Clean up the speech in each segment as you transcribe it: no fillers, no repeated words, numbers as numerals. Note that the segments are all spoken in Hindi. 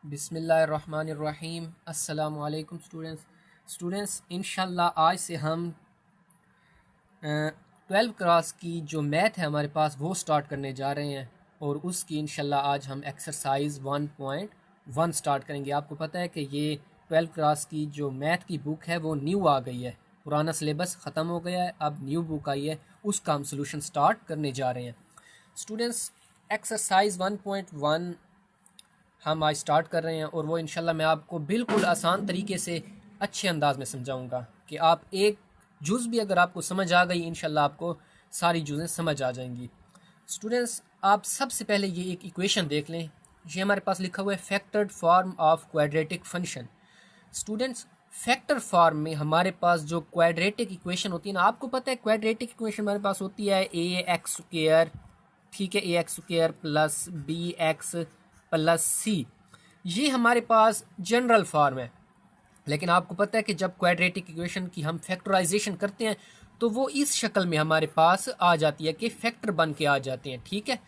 बिस्मिल्लाहिर्रहमानिर्रहीम। अस्सलामु अलैकुम स्टूडेंट्स इंशाल्लाह आज से हम 12 क्लास की जो मैथ है हमारे पास वो स्टार्ट करने जा रहे हैं और उसकी इंशाल्लाह आज हम एक्सरसाइज 1.1 स्टार्ट करेंगे। आपको पता है कि ये 12 क्लास की जो मैथ की बुक है वो न्यू आ गई है, पुराना सिलेबस ख़त्म हो गया है, अब न्यू बुक आई है, उसका हम सोल्यूशन स्टार्ट करने जा रहे हैं। स्टूडेंट्स एक्सरसाइज 1.1 हम आज स्टार्ट कर रहे हैं और वो इंशाल्लाह मैं आपको बिल्कुल आसान तरीके से अच्छे अंदाज में समझाऊंगा कि आप एक जुज़ भी अगर आपको समझ आ गई इंशाल्लाह आपको सारी जुज़ें समझ आ जाएंगी। स्टूडेंट्स आप सबसे पहले ये एक इक्वेशन देख लें, ये हमारे पास लिखा हुआ है factored form of quadratic function. Students factor form में हमारे पास जो क्वाड्रेटिक इक्वेशन होती है ना, आपको पता है क्वाड्रेटिक इक्वेशन हमारे पास होती है ए एक्स स्क्वायर, ठीक है, a x square plus b x plus c, ये हमारे पास जनरल फॉर्म है। लेकिन आपको पता है कि जब क्वाड्रेटिक इक्वेशन की हम फैक्टराइजेशन करते हैं तो वो इस शक्ल में हमारे पास आ जाती है कि फैक्टर बन के आ जाते हैं, ठीक है।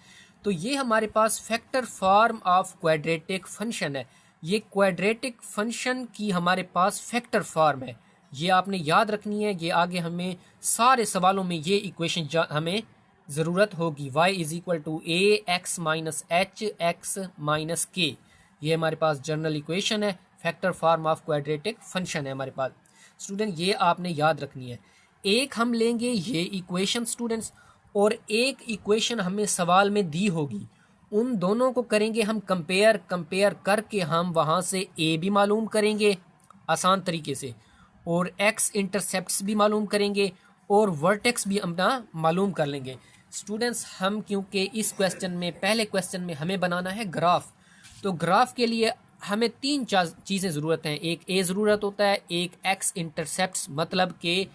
तो ये हमारे पास factor form of quadratic function है, ये क्वाड्रेटिक फंक्शन की हमारे पास फैक्टर फॉर्म है, ये आपने याद रखनी है। ये आगे हमें सारे सवालों में ये इक्वेशन हमें ज़रूरत होगी। y is equal to a x minus h x minus k, ये हमारे पास जनरल इक्वेशन है, factor form of quadratic function है हमारे पास। स्टूडेंट ये आपने याद रखनी है। एक हम लेंगे ये इक्वेशन स्टूडेंट्स, और एक इक्वेशन हमें सवाल में दी होगी, उन दोनों को करेंगे हम कंपेयर करके हम वहाँ से ए भी मालूम करेंगे आसान तरीके से, और एक्स इंटरसेप्ट्स भी मालूम करेंगे और वर्टेक्स भी अपना मालूम कर लेंगे। स्टूडेंट्स हम क्योंकि इस क्वेश्चन में पहले क्वेश्चन में हमें बनाना है ग्राफ, तो ग्राफ के लिए हमें तीन चीज़ें ज़रूरत हैं। एक ए ज़रूरत होता है, एक एक्स इंटरसेप्ट्स, मतलब कि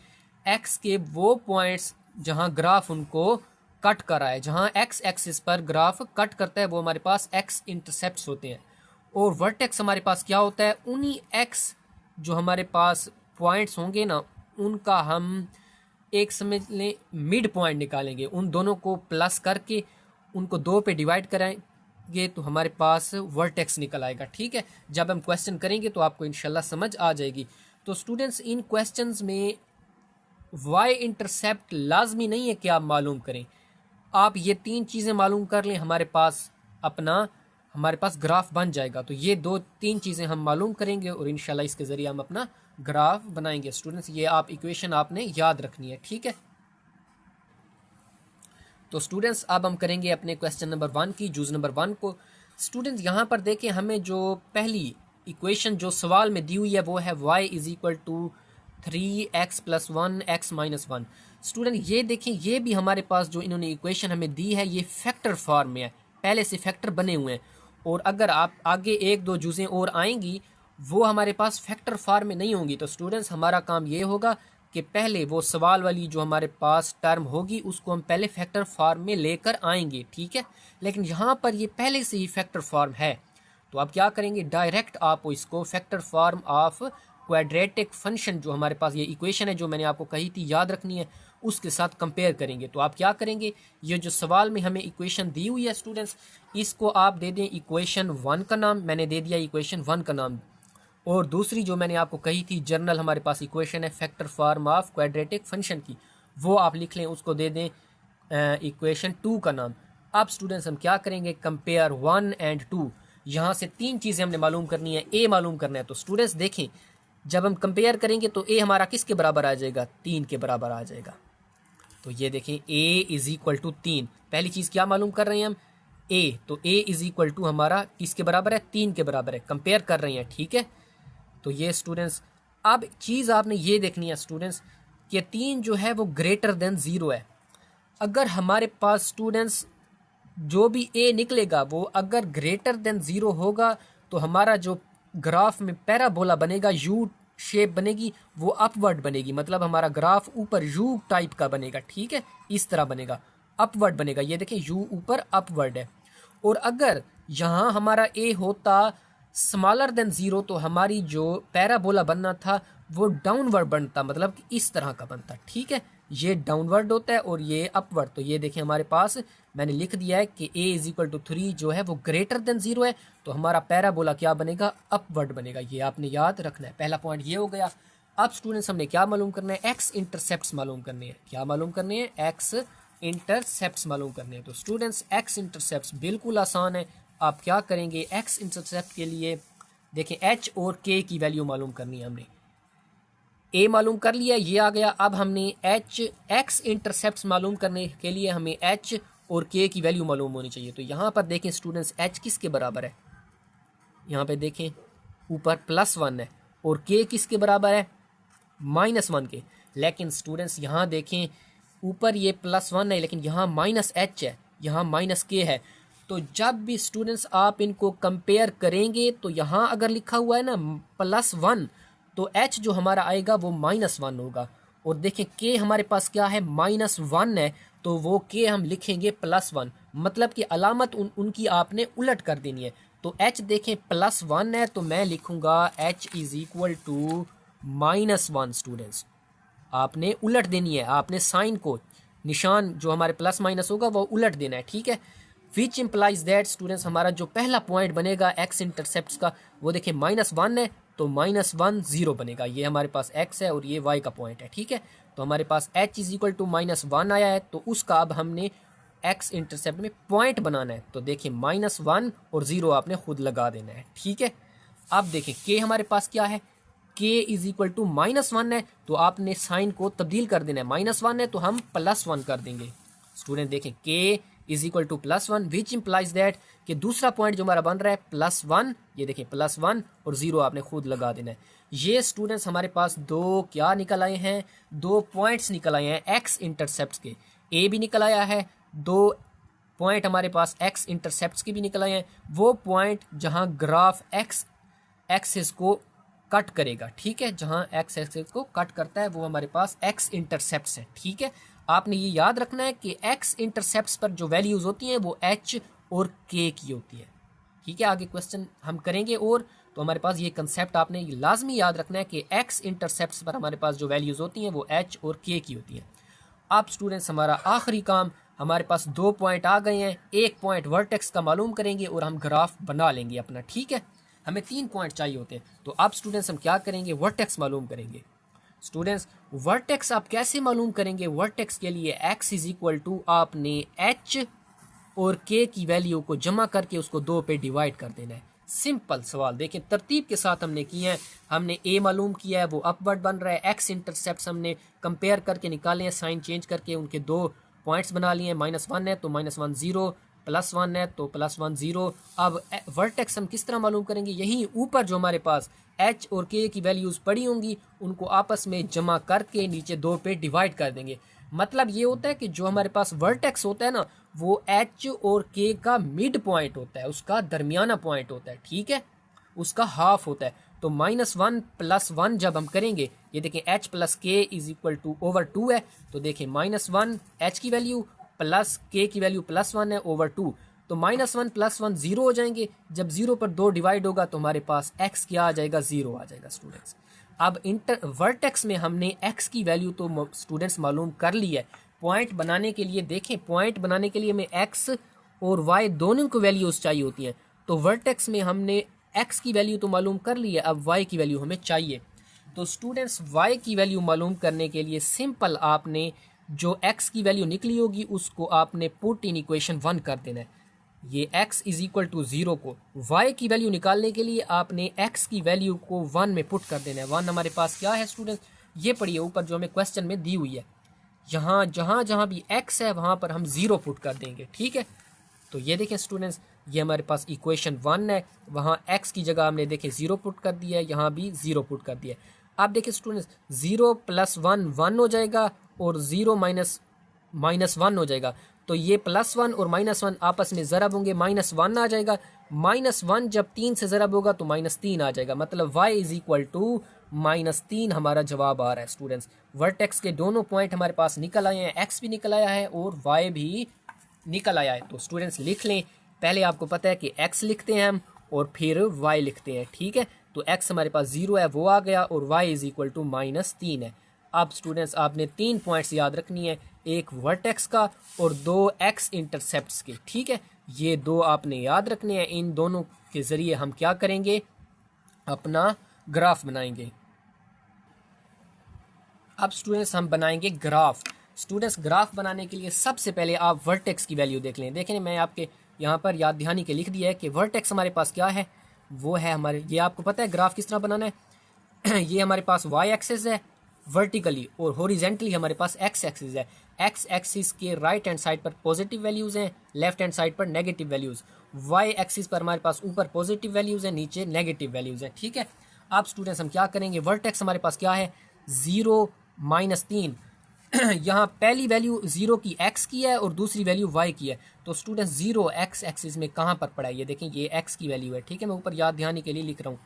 एक्स के वो पॉइंट्स जहां ग्राफ उनको कट कर रहा है, जहां एक्स एक्सिस पर ग्राफ कट करता है वो हमारे पास एक्स इंटरसेप्ट्स होते हैं। और वर्टेक्स हमारे पास क्या होता है, उन्हीं एक्स जो हमारे पास पॉइंट्स होंगे ना, उनका हम एक समझ लें मिड पॉइंट निकालेंगे, उन दोनों को प्लस करके उनको दो पे डिवाइड कराएंगे तो हमारे पास वर्टेक्स निकल आएगा, ठीक है। जब हम क्वेश्चन करेंगे तो आपको इंशाल्लाह समझ आ जाएगी। तो स्टूडेंट्स इन क्वेश्चंस में वाई इंटरसेप्ट लाजमी नहीं है कि आप मालूम करें, आप ये तीन चीज़ें मालूम कर लें, हमारे पास ग्राफ बन जाएगा। तो ये दो तीन चीज़ें हम मालूम करेंगे और इंशाल्लाह इसके ज़रिए हम अपना ग्राफ बनाएंगे। स्टूडेंट्स ये आप इक्वेशन आपने याद रखनी है, ठीक है। तो स्टूडेंट्स अब हम करेंगे अपने क्वेश्चन नंबर 1 की जूज नंबर 1 को। स्टूडेंट्स यहाँ पर देखें, हमें जो पहली इक्वेशन जो सवाल में दी हुई है वो है y is equal to 3x plus 1 x minus 1। Student ये देखें, ये भी हमारे पास जो इन्होंने इक्वेशन हमें दी है ये फैक्टर फॉर्म में है, पहले से फैक्टर बने हुए हैं, और अगर आप आगे एक दो जूजें और आएंगी वो हमारे पास फैक्टर फॉर्म में नहीं होंगी। तो स्टूडेंट्स हमारा काम ये होगा कि पहले वो सवाल वाली जो हमारे पास टर्म होगी उसको हम पहले फैक्टर फॉर्म में लेकर आएंगे, ठीक है। लेकिन यहाँ पर ये पहले से ही फैक्टर फॉर्म है, तो आप क्या करेंगे, डायरेक्ट आप इसको factor form of quadratic function जो हमारे पास ये इक्वेशन है जो मैंने आपको कही थी याद रखनी है, उसके साथ कंपेयर करेंगे। तो आप क्या करेंगे, ये जो सवाल में हमें इक्वेशन दी हुई है स्टूडेंट्स, इसको आप दे दें इक्वेशन 1 का नाम, मैंने दे दिया इक्वेशन 1 का नाम, और दूसरी जो मैंने आपको कही थी जनरल हमारे पास इक्वेशन है factor form of quadratic function की, वो आप लिख लें, उसको दे दें इक्वेशन 2 का नाम। अब स्टूडेंट्स हम क्या करेंगे, कंपेयर 1 एंड 2, यहाँ से तीन चीज़ें हमने मालूम करनी है, ए मालूम करना है। तो स्टूडेंट्स देखें, जब हम कंपेयर करेंगे तो ए हमारा किसके बराबर आ जाएगा, 3 के बराबर आ जाएगा। तो ये देखें ए इज इक्वल टू 3, पहली चीज़ क्या मालूम कर रहे हैं हम, ए, तो ए इज इक्वल टू हमारा किसके बराबर है, 3 के बराबर है, कंपेयर कर रहे हैं, ठीक है। तो ये स्टूडेंट्स अब चीज़ आपने ये देखनी है स्टूडेंट्स कि 3 जो है वो ग्रेटर देन 0 है। अगर हमारे पास स्टूडेंट्स जो भी ए निकलेगा वो अगर ग्रेटर देन 0 होगा तो हमारा जो ग्राफ में पैराबोला बनेगा, यू शेप बनेगी, वो अपवर्ड बनेगी, मतलब हमारा ग्राफ ऊपर यू टाइप का बनेगा, ठीक है, इस तरह बनेगा, अपवर्ड बनेगा। ये देखें यू ऊपर अपवर्ड है। और अगर यहाँ हमारा ए होता स्मॉलर देन 0 तो हमारी जो पैराबोला बनना था वो डाउनवर्ड बनता, मतलब कि इस तरह का बनता, ठीक है। ये डाउनवर्ड होता है और ये अपवर्ड। तो ये देखें हमारे पास मैंने लिख दिया है कि a इज इक्वल टू 3 जो है वो ग्रेटर देन 0 है, तो हमारा पैराबोला क्या बनेगा, अपवर्ड बनेगा। ये आपने याद रखना है। पहला पॉइंट ये हो गया। अब स्टूडेंट्स हमने क्या मालूम करना है, एक्स इंटरसेप्ट्स मालूम करने हैं। क्या मालूम करने हैं, एक्स इंटरसेप्ट्स मालूम करने हैं। तो स्टूडेंट्स एक्स इंटरसेप्ट्स बिल्कुल आसान है। आप क्या करेंगे, एक्स इंटरसेप्ट के लिए देखें एच और के की वैल्यू मालूम करनी है। हमने ए मालूम कर लिया, ये आ गया। अब हमने एच एक्स इंटरसेप्ट्स मालूम करने के लिए हमें एच और के की वैल्यू मालूम होनी चाहिए। तो यहाँ पर देखें स्टूडेंट्स एच किसके बराबर है, यहाँ पे देखें ऊपर +1 है और के किसके बराबर है, -1 के। लेकिन स्टूडेंट्स यहाँ देखें ऊपर ये +1 है लेकिन यहाँ -h है, यहाँ -k है। तो जब भी स्टूडेंट्स आप इनको कंपेयर करेंगे तो यहाँ अगर लिखा हुआ है ना +1 तो h जो हमारा आएगा वो -1 होगा। और देखें k हमारे पास क्या है, -1 है, तो वो k हम लिखेंगे +1, मतलब कि अलामत उनकी आपने उलट कर देनी है। तो h देखें +1 है तो मैं लिखूंगा h is equal to -1। Students आपने उलट देनी है, आपने साइन को, निशान जो हमारे प्लस माइनस होगा वो उलट देना है, ठीक है। विच इम्प्लाइज दैट स्टूडेंट्स हमारा जो पहला पॉइंट बनेगा एक्स इंटरसेप्ट का वो देखिए -1 है तो -1 0 बनेगा। ये हमारे पास x है और ये y का पॉइंट है, ठीक है। तो हमारे पास h इज इक्वल टू -1 आया है, तो उसका अब हमने x इंटरसेप्ट में पॉइंट बनाना है। तो देखिए -1 और 0 आपने खुद लगा देना है, ठीक है। अब देखें k हमारे पास क्या है, k इज इक्वल टू -1 है, तो आपने साइन को तब्दील कर देना है। -1 है तो हम +1 कर देंगे। स्टूडेंट देखें k is equal to +1 which implies that कि दूसरा पॉइंट जो हमारा बन रहा है +1, ये देखें +1 और 0 आपने खुद लगा देना है। ये स्टूडेंट्स हमारे पास दो क्या निकल आए हैं, दो पॉइंट्स निकल आए हैं एक्स इंटरसेप्ट के। a भी निकल आया है, दो पॉइंट हमारे पास एक्स इंटरसेप्ट के भी निकल आए हैं। वो पॉइंट जहां ग्राफ एक्स एक्सिस को कट करेगा, ठीक है, जहां एक्स एक्सिस को कट करता है वो हमारे पास एक्स इंटरसेप्ट्स है, ठीक है। आपने ये याद रखना है कि एक्स इंटरसेप्ट्स पर जो वैल्यूज होती हैं वो एच और के की होती है, ठीक है। आगे क्वेश्चन हम करेंगे और तो हमारे पास ये कंसेप्ट आपने ये लाजमी याद रखना है कि एक्स इंटरसेप्ट्स पर हमारे पास जो वैल्यूज होती हैं वो एच और के की होती हैं। अब स्टूडेंट्स हमारा आखिरी काम, हमारे पास दो पॉइंट आ गए हैं, एक पॉइंट वर्टेक्स का मालूम करेंगे और हम ग्राफ बना लेंगे अपना, ठीक है। हमें 3 पॉइंट चाहिए होते हैं। तो अब स्टूडेंट्स हम क्या करेंगे, वर्टेक्स मालूम करेंगे। स्टूडेंट्स वर्टेक्स आप कैसे मालूम करेंगे, वर्टेक्स के लिए x इज इक्वल टू आपने h और k की वैल्यू को जमा करके उसको 2 पे डिवाइड कर देना है। सिंपल सवाल देखें, तरतीब के साथ हमने किए हैं। हमने a मालूम किया है वो अपवर्ड बन रहा है, x इंटरसेप्ट हमने कंपेयर करके निकाले हैं, साइन चेंज करके उनके 2 पॉइंट्स बना लिए हैं। -1 है तो -1 0, +1 है तो +1 0। अब वर्टेक्स हम किस तरह मालूम करेंगे, यही ऊपर जो हमारे पास h और k की वैल्यूज पड़ी होंगी उनको आपस में जमा करके नीचे 2 पे डिवाइड कर देंगे। मतलब ये होता है कि जो हमारे पास वर्टेक्स होता है ना वो h और k का मिड पॉइंट होता है, उसका दरमियाना पॉइंट होता है, ठीक है, उसका हाफ होता है। तो -1 + 1 जब हम करेंगे, ये देखें h + k is equal to over 2 है, तो देखें -1 h की वैल्यू प्लस k की वैल्यू +1 है ओवर 2, तो -1 + 1 0 हो जाएंगे। जब 0 पर 2 डिवाइड होगा तो हमारे पास x क्या आ जाएगा, 0 आ जाएगा स्टूडेंट्स। अब वर्टेक्स में हमने x की वैल्यू तो स्टूडेंट्स मालूम कर ली है। पॉइंट बनाने के लिए देखें, पॉइंट बनाने के लिए हमें x और y दोनों को वैल्यूज चाहिए होती हैं। तो वर्टेक्स में हमने x की वैल्यू तो मालूम कर ली है, अब y की वैल्यू हमें चाहिए। तो स्टूडेंट्स y की वैल्यू मालूम करने के लिए सिंपल आपने जो x की वैल्यू निकली होगी उसको आपने पुट इन इक्वेशन 1 कर देना है। ये x इज इक्वल टू 0 को y की वैल्यू निकालने के लिए आपने x की वैल्यू को 1 में पुट कर देना है। 1 हमारे पास क्या है स्टूडेंट, ये पढ़िए ऊपर जो हमें क्वेश्चन में दी हुई है, यहाँ जहाँ भी x है वहाँ पर हम 0 पुट कर देंगे, ठीक है। तो ये देखें स्टूडेंट्स, ये हमारे पास इक्वेशन 1 है, वहाँ x की जगह हमने देखें 0 पुट कर दिया है, यहाँ भी 0 पुट कर दिया है। अब देखिए स्टूडेंट्स 0 + 1 1 हो जाएगा और 0 -1 हो जाएगा। तो ये +1 और -1 आपस में ज़रब होंगे, -1 आ जाएगा। -1 जब 3 से ज़रब होगा तो -3 आ जाएगा, मतलब y इज इक्वल टू -3 हमारा जवाब आ रहा है। स्टूडेंट्स वर्टेक्स के दोनों पॉइंट हमारे पास निकल आए हैं, x भी निकल आया है और y भी निकल आया है। तो स्टूडेंट्स लिख लें, पहले आपको पता है कि x लिखते हैं हम और फिर y लिखते हैं, ठीक है। तो x हमारे पास 0 है वो आ गया और y इज इक्वल टू -3 है। अब स्टूडेंट्स आपने 3 पॉइंट्स याद रखनी है, एक वर्टेक्स का और 2 एक्स इंटरसेप्ट्स के, ठीक है। ये 2 आपने याद रखने हैं। इन दोनों के ज़रिए हम क्या करेंगे, अपना ग्राफ बनाएंगे। अब स्टूडेंट्स हम बनाएंगे ग्राफ। स्टूडेंट्स ग्राफ बनाने के लिए सबसे पहले आप वर्टेक्स की वैल्यू देख लें। देखें मैं आपके यहाँ पर याद दहानी के लिख दिया है कि वर्टेक्स हमारे पास क्या है, वो है हमारे, ये आपको पता है ग्राफ किस तरह बनाना है। ये हमारे पास वाई एक्सिस है वर्टिकली और हॉरिजेंटली हमारे पास एक्स एक्सिस है। एक्स एक्सिस के राइट हैंड साइड पर पॉजिटिव वैल्यूज़ हैं, लेफ्ट हैंड साइड पर नेगेटिव वैल्यूज़। वाई एक्सिस पर हमारे पास ऊपर पॉजिटिव वैल्यूज़ हैं, नीचे नेगेटिव वैल्यूज़ हैं, ठीक है। अब स्टूडेंट्स हम क्या करेंगे, वर्टेक्स हमारे पास क्या है, 0 -3। यहाँ पहली वैल्यू 0 की x की है और दूसरी वैल्यू y की है। तो स्टूडेंट 0 x एक्सिस में कहाँ पर पड़ा है, ये देखें ये x की वैल्यू है, ठीक है। मैं ऊपर याद दहानी के लिए लिख रहा हूँ,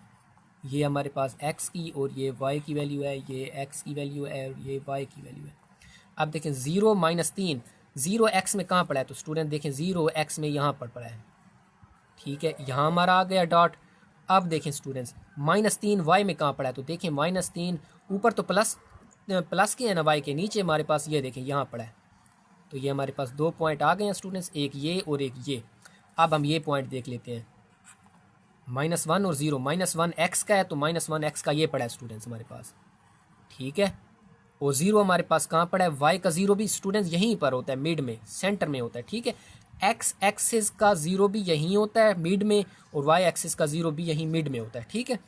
ये हमारे पास x की और ये y की वैल्यू है, ये x की वैल्यू है और ये y की वैल्यू है। अब देखें 0 -3, 0 x में कहाँ पड़ा है, तो स्टूडेंट देखें 0 x में यहाँ पर पड़ा है, ठीक है। यहाँ हमारा आ गया डॉट। अब देखें स्टूडेंट्स -3 y में कहाँ पड़ा है, तो देखें -3 ऊपर तो प्लस के है ना, y के नीचे हमारे पास ये देखें यहाँ पड़ा है। तो ये हमारे पास 2 पॉइंट आ गए हैं स्टूडेंट्स, एक ये और एक ये। अब हम ये पॉइंट देख लेते हैं, -1 और 0, -1 x का है तो -1 x का ये पड़ा है स्टूडेंट्स हमारे पास, ठीक है। और 0 हमारे पास कहाँ पड़ा है, y का 0 भी स्टूडेंट्स यहीं पर होता है, मिड में, सेंटर में होता है, ठीक है। x एक्सिस का 0 भी यहीं होता है मिड में और y एक्सिस का 0 भी यहीं मिड में होता है, ठीक है।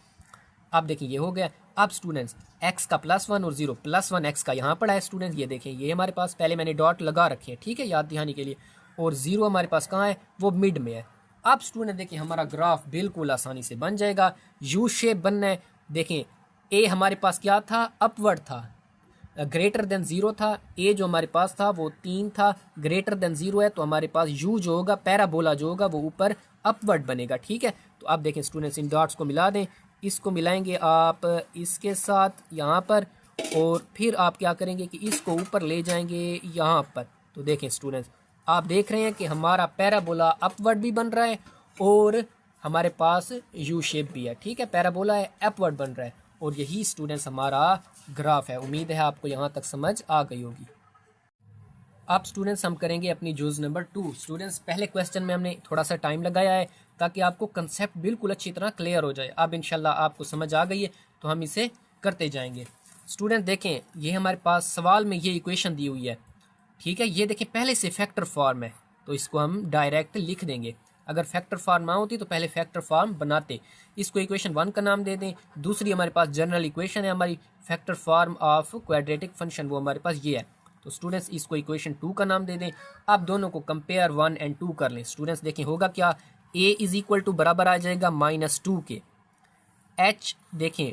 अब देखिए ये हो गया। अब स्टूडेंट्स x का +1 और 0, +1 x का यहाँ पड़ा है स्टूडेंट्स, ये देखें ये हमारे पास पहले मैंने डॉट लगा रखे हैं, ठीक है, याद दहानी के लिए। और 0 हमारे पास कहाँ है, वो मिड में है। अब स्टूडेंट देखिए हमारा ग्राफ बिल्कुल आसानी से बन जाएगा, यू शेप बनना है। देखें ए हमारे पास क्या था, अपवर्ड था, ग्रेटर देन 0 था। ए जो हमारे पास था वो 3 था, ग्रेटर देन 0 है तो हमारे पास यू जो होगा, पैराबोला जो होगा वो ऊपर अपवर्ड बनेगा, ठीक है। तो अब देखें स्टूडेंट्स इन डॉट्स को मिला दें, इसको मिलाएंगे आप इसके साथ यहाँ पर, और फिर आप क्या करेंगे कि इसको ऊपर ले जाएंगे यहाँ पर। तो देखें स्टूडेंट्स आप देख रहे हैं कि हमारा पैराबोला अपवर्ड भी बन रहा है और हमारे पास यू शेप भी है, ठीक है। पैराबोला है, अपवर्ड बन रहा है, और यही स्टूडेंट्स हमारा ग्राफ है। उम्मीद है आपको यहाँ तक समझ आ गई होगी। अब स्टूडेंट्स हम करेंगे अपनी जूज़ नंबर 2। स्टूडेंट्स पहले क्वेश्चन में हमने थोड़ा सा टाइम लगाया है ताकि आपको कंसेप्ट बिल्कुल अच्छी तरह क्लियर हो जाए। अब इंशाल्लाह आपको समझ आ गई है तो हम इसे करते जाएंगे। स्टूडेंट देखें ये हमारे पास सवाल में ये इक्वेशन दी हुई है, ठीक है। ये देखें पहले से फैक्टर फॉर्म है तो इसको हम डायरेक्ट लिख देंगे। अगर फैक्टर फॉर्म ना होती तो पहले फैक्टर फॉर्म बनाते। इसको इक्वेशन 1 का नाम दे दें। दूसरी हमारे पास जनरल इक्वेशन है हमारी factor form of quadratic function, वो हमारे पास ये है। तो स्टूडेंट्स इसको इक्वेशन 2 का नाम दे दें। अब दोनों को कंपेयर 1 और 2 कर लें। स्टूडेंट्स देखें होगा क्या, a इज इक्वल टू बराबर आ जाएगा -2 के। h देखें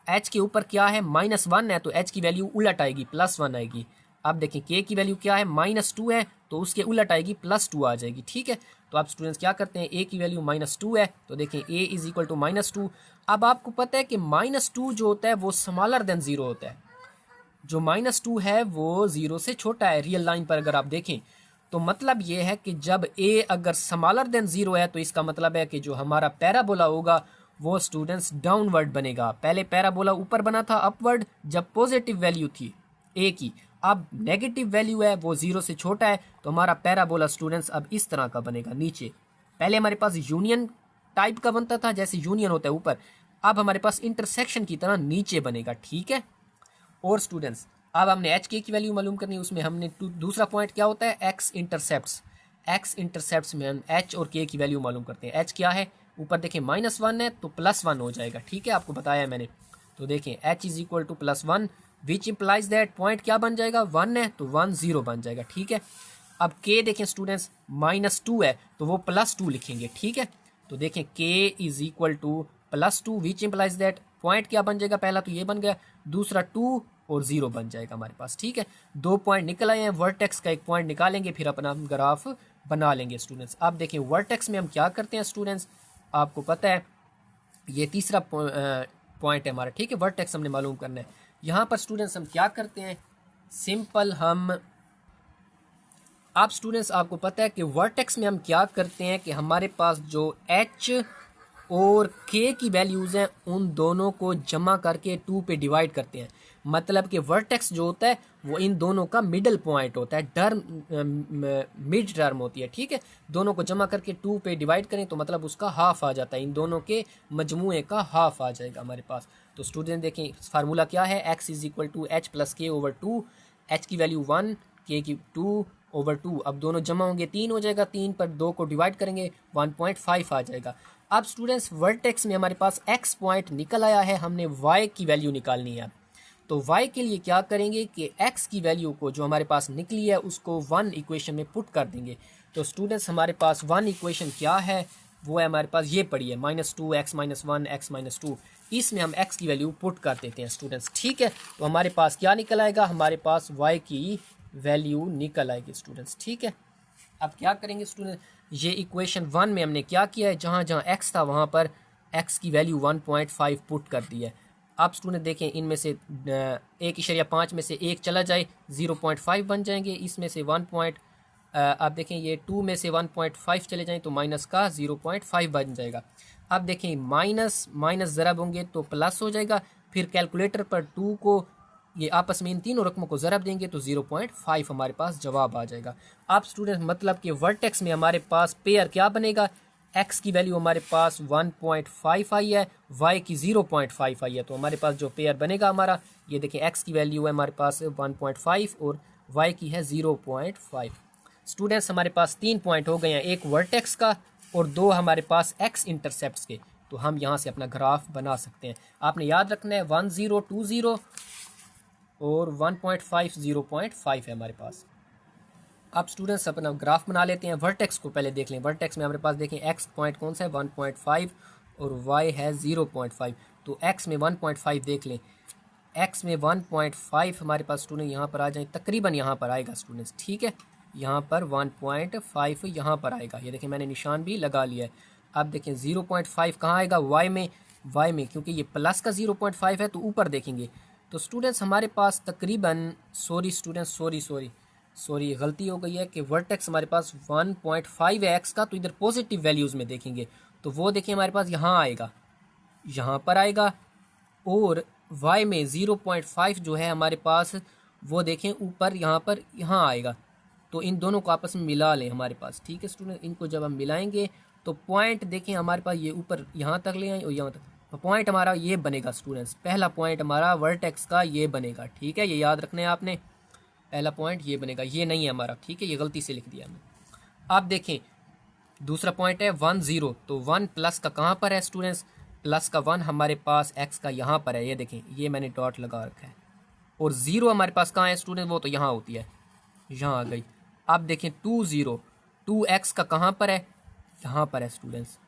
h के ऊपर क्या है, -1 है तो h की वैल्यू उलट आएगी, +1 आएगी। अब देखें k की वैल्यू क्या है, -2 है तो उसके उलट आएगी, +2 आ जाएगी, ठीक है। तो आप स्टूडेंट्स क्या करते हैं, a की वैल्यू -2 है तो देखें a इज इक्वल टू -2। अब आपको पता है कि -2 जो होता है वो स्मॉलर देन 0 होता है। जो -2 है वो 0 से छोटा है रियल लाइन पर अगर आप देखें। तो मतलब ये है कि जब a अगर स्मॉलर देन 0 है तो इसका मतलब है कि जो हमारा पैराबोला होगा वो स्टूडेंट्स डाउनवर्ड बनेगा। पहले पैराबोला ऊपर बना था अपवर्ड जब पॉजिटिव वैल्यू थी a की, अब नेगेटिव वैल्यू है वो 0 से छोटा है तो हमारा पैराबोला स्टूडेंट्स अब इस तरह का बनेगा नीचे। पहले हमारे पास यूनियन टाइप का बनता था, जैसे यूनियन होता है ऊपर, अब हमारे पास इंटरसेक्शन की तरह नीचे बनेगा, ठीक है। और स्टूडेंट्स अब हमने एच के की वैल्यू मालूम करनी है, उसमें हमने दूसरा पॉइंट क्या होता है, एक्स इंटरसेप्ट्स। एक्स इंटरसेप्ट्स में हम एच और के की वैल्यू मालूम करते हैं। एच क्या है, ऊपर देखें -1 है तो +1 हो जाएगा, ठीक है, आपको बताया मैंने। तो देखें h is equal to +1 which implies that point क्या बन जाएगा, 1 है तो 1 0 बन जाएगा, ठीक है। अब के देखें स्टूडेंट्स -2 है तो वो +2 लिखेंगे, ठीक है। तो देखें k is equal to +2 which implies that point क्या बन जाएगा, पहला तो ये बन गया, दूसरा 2 और 0 बन जाएगा हमारे पास, ठीक है। 2 पॉइंट निकल आए हैं, वर्टेक्स का एक पॉइंट निकालेंगे फिर अपना ग्राफ बना लेंगे स्टूडेंट्स। आप देखें वर्टेक्स में हम क्या करते हैं स्टूडेंट्स, आपको पता है ये तीसरा पॉइंट है हमारा, ठीक है। वर्टेक्स हमने मालूम करना है। यहाँ पर स्टूडेंट्स हम क्या करते हैं, सिंपल हम, आप स्टूडेंट्स आपको पता है कि वर्टेक्स में हम क्या करते हैं कि हमारे पास जो एच और के की वैल्यूज़ हैं उन दोनों को जमा करके 2 पे डिवाइड करते हैं। मतलब कि वर्टेक्स जो होता है वो इन दोनों का मिडल पॉइंट होता है, मिड टर्म होती है, ठीक है। दोनों को जमा करके 2 पे डिवाइड करें तो मतलब उसका हाफ आ जाता है, इन दोनों के मजमूए का हाफ आ जाएगा हमारे पास। तो स्टूडेंट देखें फार्मूला क्या है, x is equal to h plus k over 2, h की वैल्यू 1, के की 2 ओवर 2। अब दोनों जमा होंगे 3 हो जाएगा, 3 पर 2 को डिवाइड करेंगे 1.5 आ जाएगा। अब स्टूडेंट्स वर्टेक्स में हमारे पास x पॉइंट निकल आया है, हमने y की वैल्यू निकालनी है। तो y के लिए क्या करेंगे कि x की वैल्यू को जो हमारे पास निकली है उसको 1 इक्वेशन में पुट कर देंगे। तो स्टूडेंट्स हमारे पास 1 इक्वेशन क्या है, वो है हमारे पास ये पड़ी है -2x - 1 x - 2। इसमें हम x की वैल्यू पुट कर देते हैं स्टूडेंट्स, ठीक है। तो हमारे पास क्या निकल आएगा, हमारे पास y की वैल्यू निकल आएगी स्टूडेंट्स, ठीक है। अब क्या करेंगे स्टूडेंट, ये इक्वेशन 1 में हमने क्या किया है, जहाँ जहाँ x था वहाँ पर x की वैल्यू 1.5 पुट कर दी है। अब स्टूडेंट देखें इनमें से 1.5 में से 1 चला जाए 0.5 बन जाएंगे, इसमें से 1. आप देखें ये 2 में से 1.5 चले जाएं तो माइनस का 0.5 बन जाएगा। अब देखें माइनस माइनस ज़रब होंगे तो प्लस हो जाएगा, फिर कैलकुलेटर पर 2 को ये आपस में इन तीनों रकमों को ज़रब देंगे तो 0.5 हमारे पास जवाब आ जाएगा। अब स्टूडेंट मतलब कि वर्टेक्स में हमारे पास पेयर क्या बनेगा, x की वैल्यू हमारे पास 1.5 आई है, y की 0.5 आई है। तो हमारे पास जो पेयर बनेगा हमारा, ये देखें x की वैल्यू है हमारे पास 1.5 और y की है 0.5। स्टूडेंट्स हमारे पास 3 पॉइंट हो गए हैं, एक वर्टेक्स का और 2 हमारे पास x इंटरसेप्ट्स के। तो हम यहाँ से अपना ग्राफ बना सकते हैं। आपने याद रखना है 1 0 2 0 और 1.5 0.5 है हमारे पास। अब स्टूडेंट्स अपना ग्राफ बना लेते हैं। वर्टेक्स को पहले देख लें, वर्टेक्स में हमारे पास देखें x पॉइंट कौन सा है 1.5 और y है 0.5। तो x में 1.5 देख लें, x में 1.5 हमारे पास स्टूडेंट यहाँ पर आ जाए, तकरीबन यहाँ पर आएगा स्टूडेंट्स, ठीक है। यहाँ पर 1.5 यहाँ पर आएगा, ये देखें मैंने निशान भी लगा लिया है। अब देखें 0.5 कहाँ आएगा, y में क्योंकि ये प्लस का 0.5 है तो ऊपर देखेंगे। तो स्टूडेंट्स हमारे पास तकरीबन सॉरी गलती हो गई है कि वर्टेक्स हमारे पास 1.5 है x का, तो इधर पॉजिटिव वैल्यूज़ में देखेंगे तो वो देखिए हमारे पास यहाँ आएगा, यहाँ पर आएगा। और y में 0.5 जो है हमारे पास वो देखें ऊपर यहाँ पर यहाँ आएगा। तो इन दोनों को आपस में मिला लें हमारे पास, ठीक है स्टूडेंट। इनको जब हम मिलाएंगे तो पॉइंट देखें हमारे पास ये ऊपर यहाँ तक ले आए और यहाँ तक, तो पॉइंट हमारा ये बनेगा स्टूडेंट्स। पहला पॉइंट हमारा वर्टेक्स का ये बनेगा, ठीक है, ये याद रखना है आपने। पहला पॉइंट ये बनेगा, ये नहीं है हमारा, ठीक है, ये गलती से लिख दिया हमने। आप देखें दूसरा पॉइंट है 1 0, तो 1 प्लस का कहाँ पर है स्टूडेंट्स, प्लस का 1 हमारे पास x का यहाँ पर है, ये देखें ये मैंने डॉट लगा रखा है। और 0 हमारे पास कहाँ है स्टूडेंट, वो तो यहाँ होती है, यहाँ आ गई। आप देखें 2 0, 2x का कहाँ पर है, यहाँ पर है स्टूडेंट्स।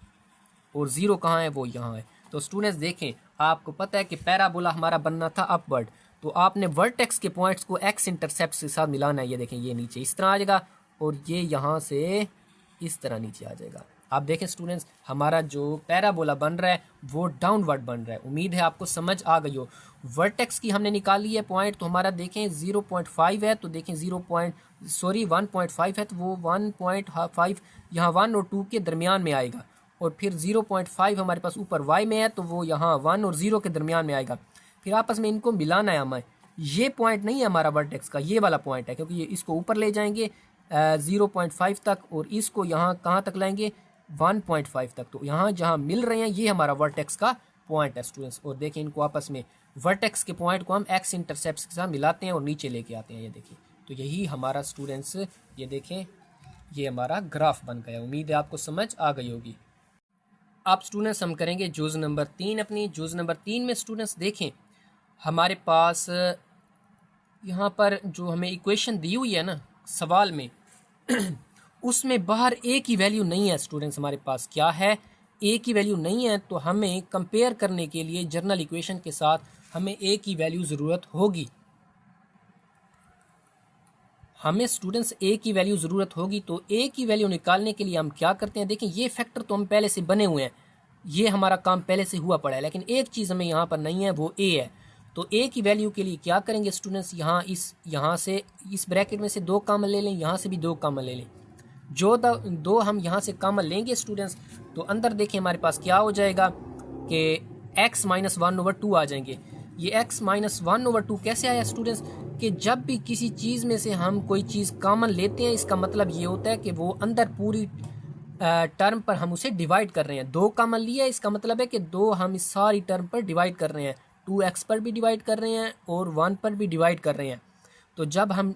और 0 कहाँ है, वो यहाँ है। तो स्टूडेंट्स देखें आपको पता है कि पैराबोला हमारा बनना था अपवर्ड, तो आपने वर्टेक्स के पॉइंट्स को x इंटरसेप्ट के साथ मिलाना है। ये देखें ये नीचे इस तरह आ जाएगा और ये यहाँ से इस तरह नीचे आ जाएगा। आप देखें स्टूडेंट्स हमारा जो पैराबोला बन रहा है वो डाउनवर्ड बन रहा है। उम्मीद है आपको समझ आ गई हो। वर्टेक्स की हमने निकाली है पॉइंट, तो हमारा देखें 0.5 है, तो देखें 1.5 है तो वो 1.5 यहाँ 1 और 2 के दरमियान में आएगा। और फिर 0.5 हमारे पास ऊपर y में है तो वो यहाँ 1 और 0 के दरमियान में आएगा। फिर आपस में इनको मिलाना है हमें। ये पॉइंट नहीं है हमारा वर्टेक्स का, ये वाला पॉइंट है, क्योंकि ये इसको ऊपर ले जाएंगे 0.5 तक और इसको यहाँ कहाँ तक लाएंगे 1.5 तक। तो यहाँ जहाँ मिल रहे हैं ये हमारा वर्टेक्स का पॉइंट है स्टूडेंट्स। और देखें इनको आपस में वर्टेक्स के पॉइंट को हम x इंटरसेप्ट के साथ मिलाते हैं और नीचे लेके आते हैं। ये देखिए तो यही हमारा स्टूडेंट्स, ये देखें ये हमारा ग्राफ बन गया। उम्मीद है आपको समझ आ गई होगी। अब स्टूडेंट्स हम करेंगे जुज़ नंबर 3 अपनी। जुज़ नंबर 3 में स्टूडेंट्स देखें हमारे पास यहाँ पर जो हमें इक्वेशन दी हुई है ना सवाल में उसमें बाहर a की वैल्यू नहीं है स्टूडेंट्स। हमारे पास क्या है, a की वैल्यू नहीं है, तो हमें कंपेयर करने के लिए जनरल इक्वेशन के साथ हमें a की वैल्यू ज़रूरत होगी। हमें स्टूडेंट्स a की वैल्यू ज़रूरत होगी। तो a की वैल्यू निकालने के लिए हम क्या करते हैं, देखें ये फैक्टर तो हम पहले से बने हुए हैं, ये हमारा काम पहले से हुआ पड़ा है, लेकिन एक चीज़ हमें यहाँ पर नहीं है, वो a है। तो a की वैल्यू के लिए क्या करेंगे स्टूडेंट्स, यहाँ से इस ब्रैकेट में से 2 कॉमन ले लें, यहाँ से भी 2 कॉमन ले लें। दो हम यहाँ से कॉमन लेंगे स्टूडेंट्स, तो अंदर देखें हमारे पास क्या हो जाएगा कि x minus one over two आ जाएंगे। ये x minus one over two कैसे आया स्टूडेंट्स, कि जब भी किसी चीज़ में से हम कोई चीज़ कॉमन लेते हैं, इसका मतलब ये होता है कि वो अंदर पूरी टर्म पर हम उसे डिवाइड कर रहे हैं। दो कॉमन लिया, इसका मतलब है कि दो हम इस सारी टर्म पर डिवाइड कर रहे हैं, 2x पर भी डिवाइड कर रहे हैं और 1 पर भी डिवाइड कर रहे हैं। तो जब हम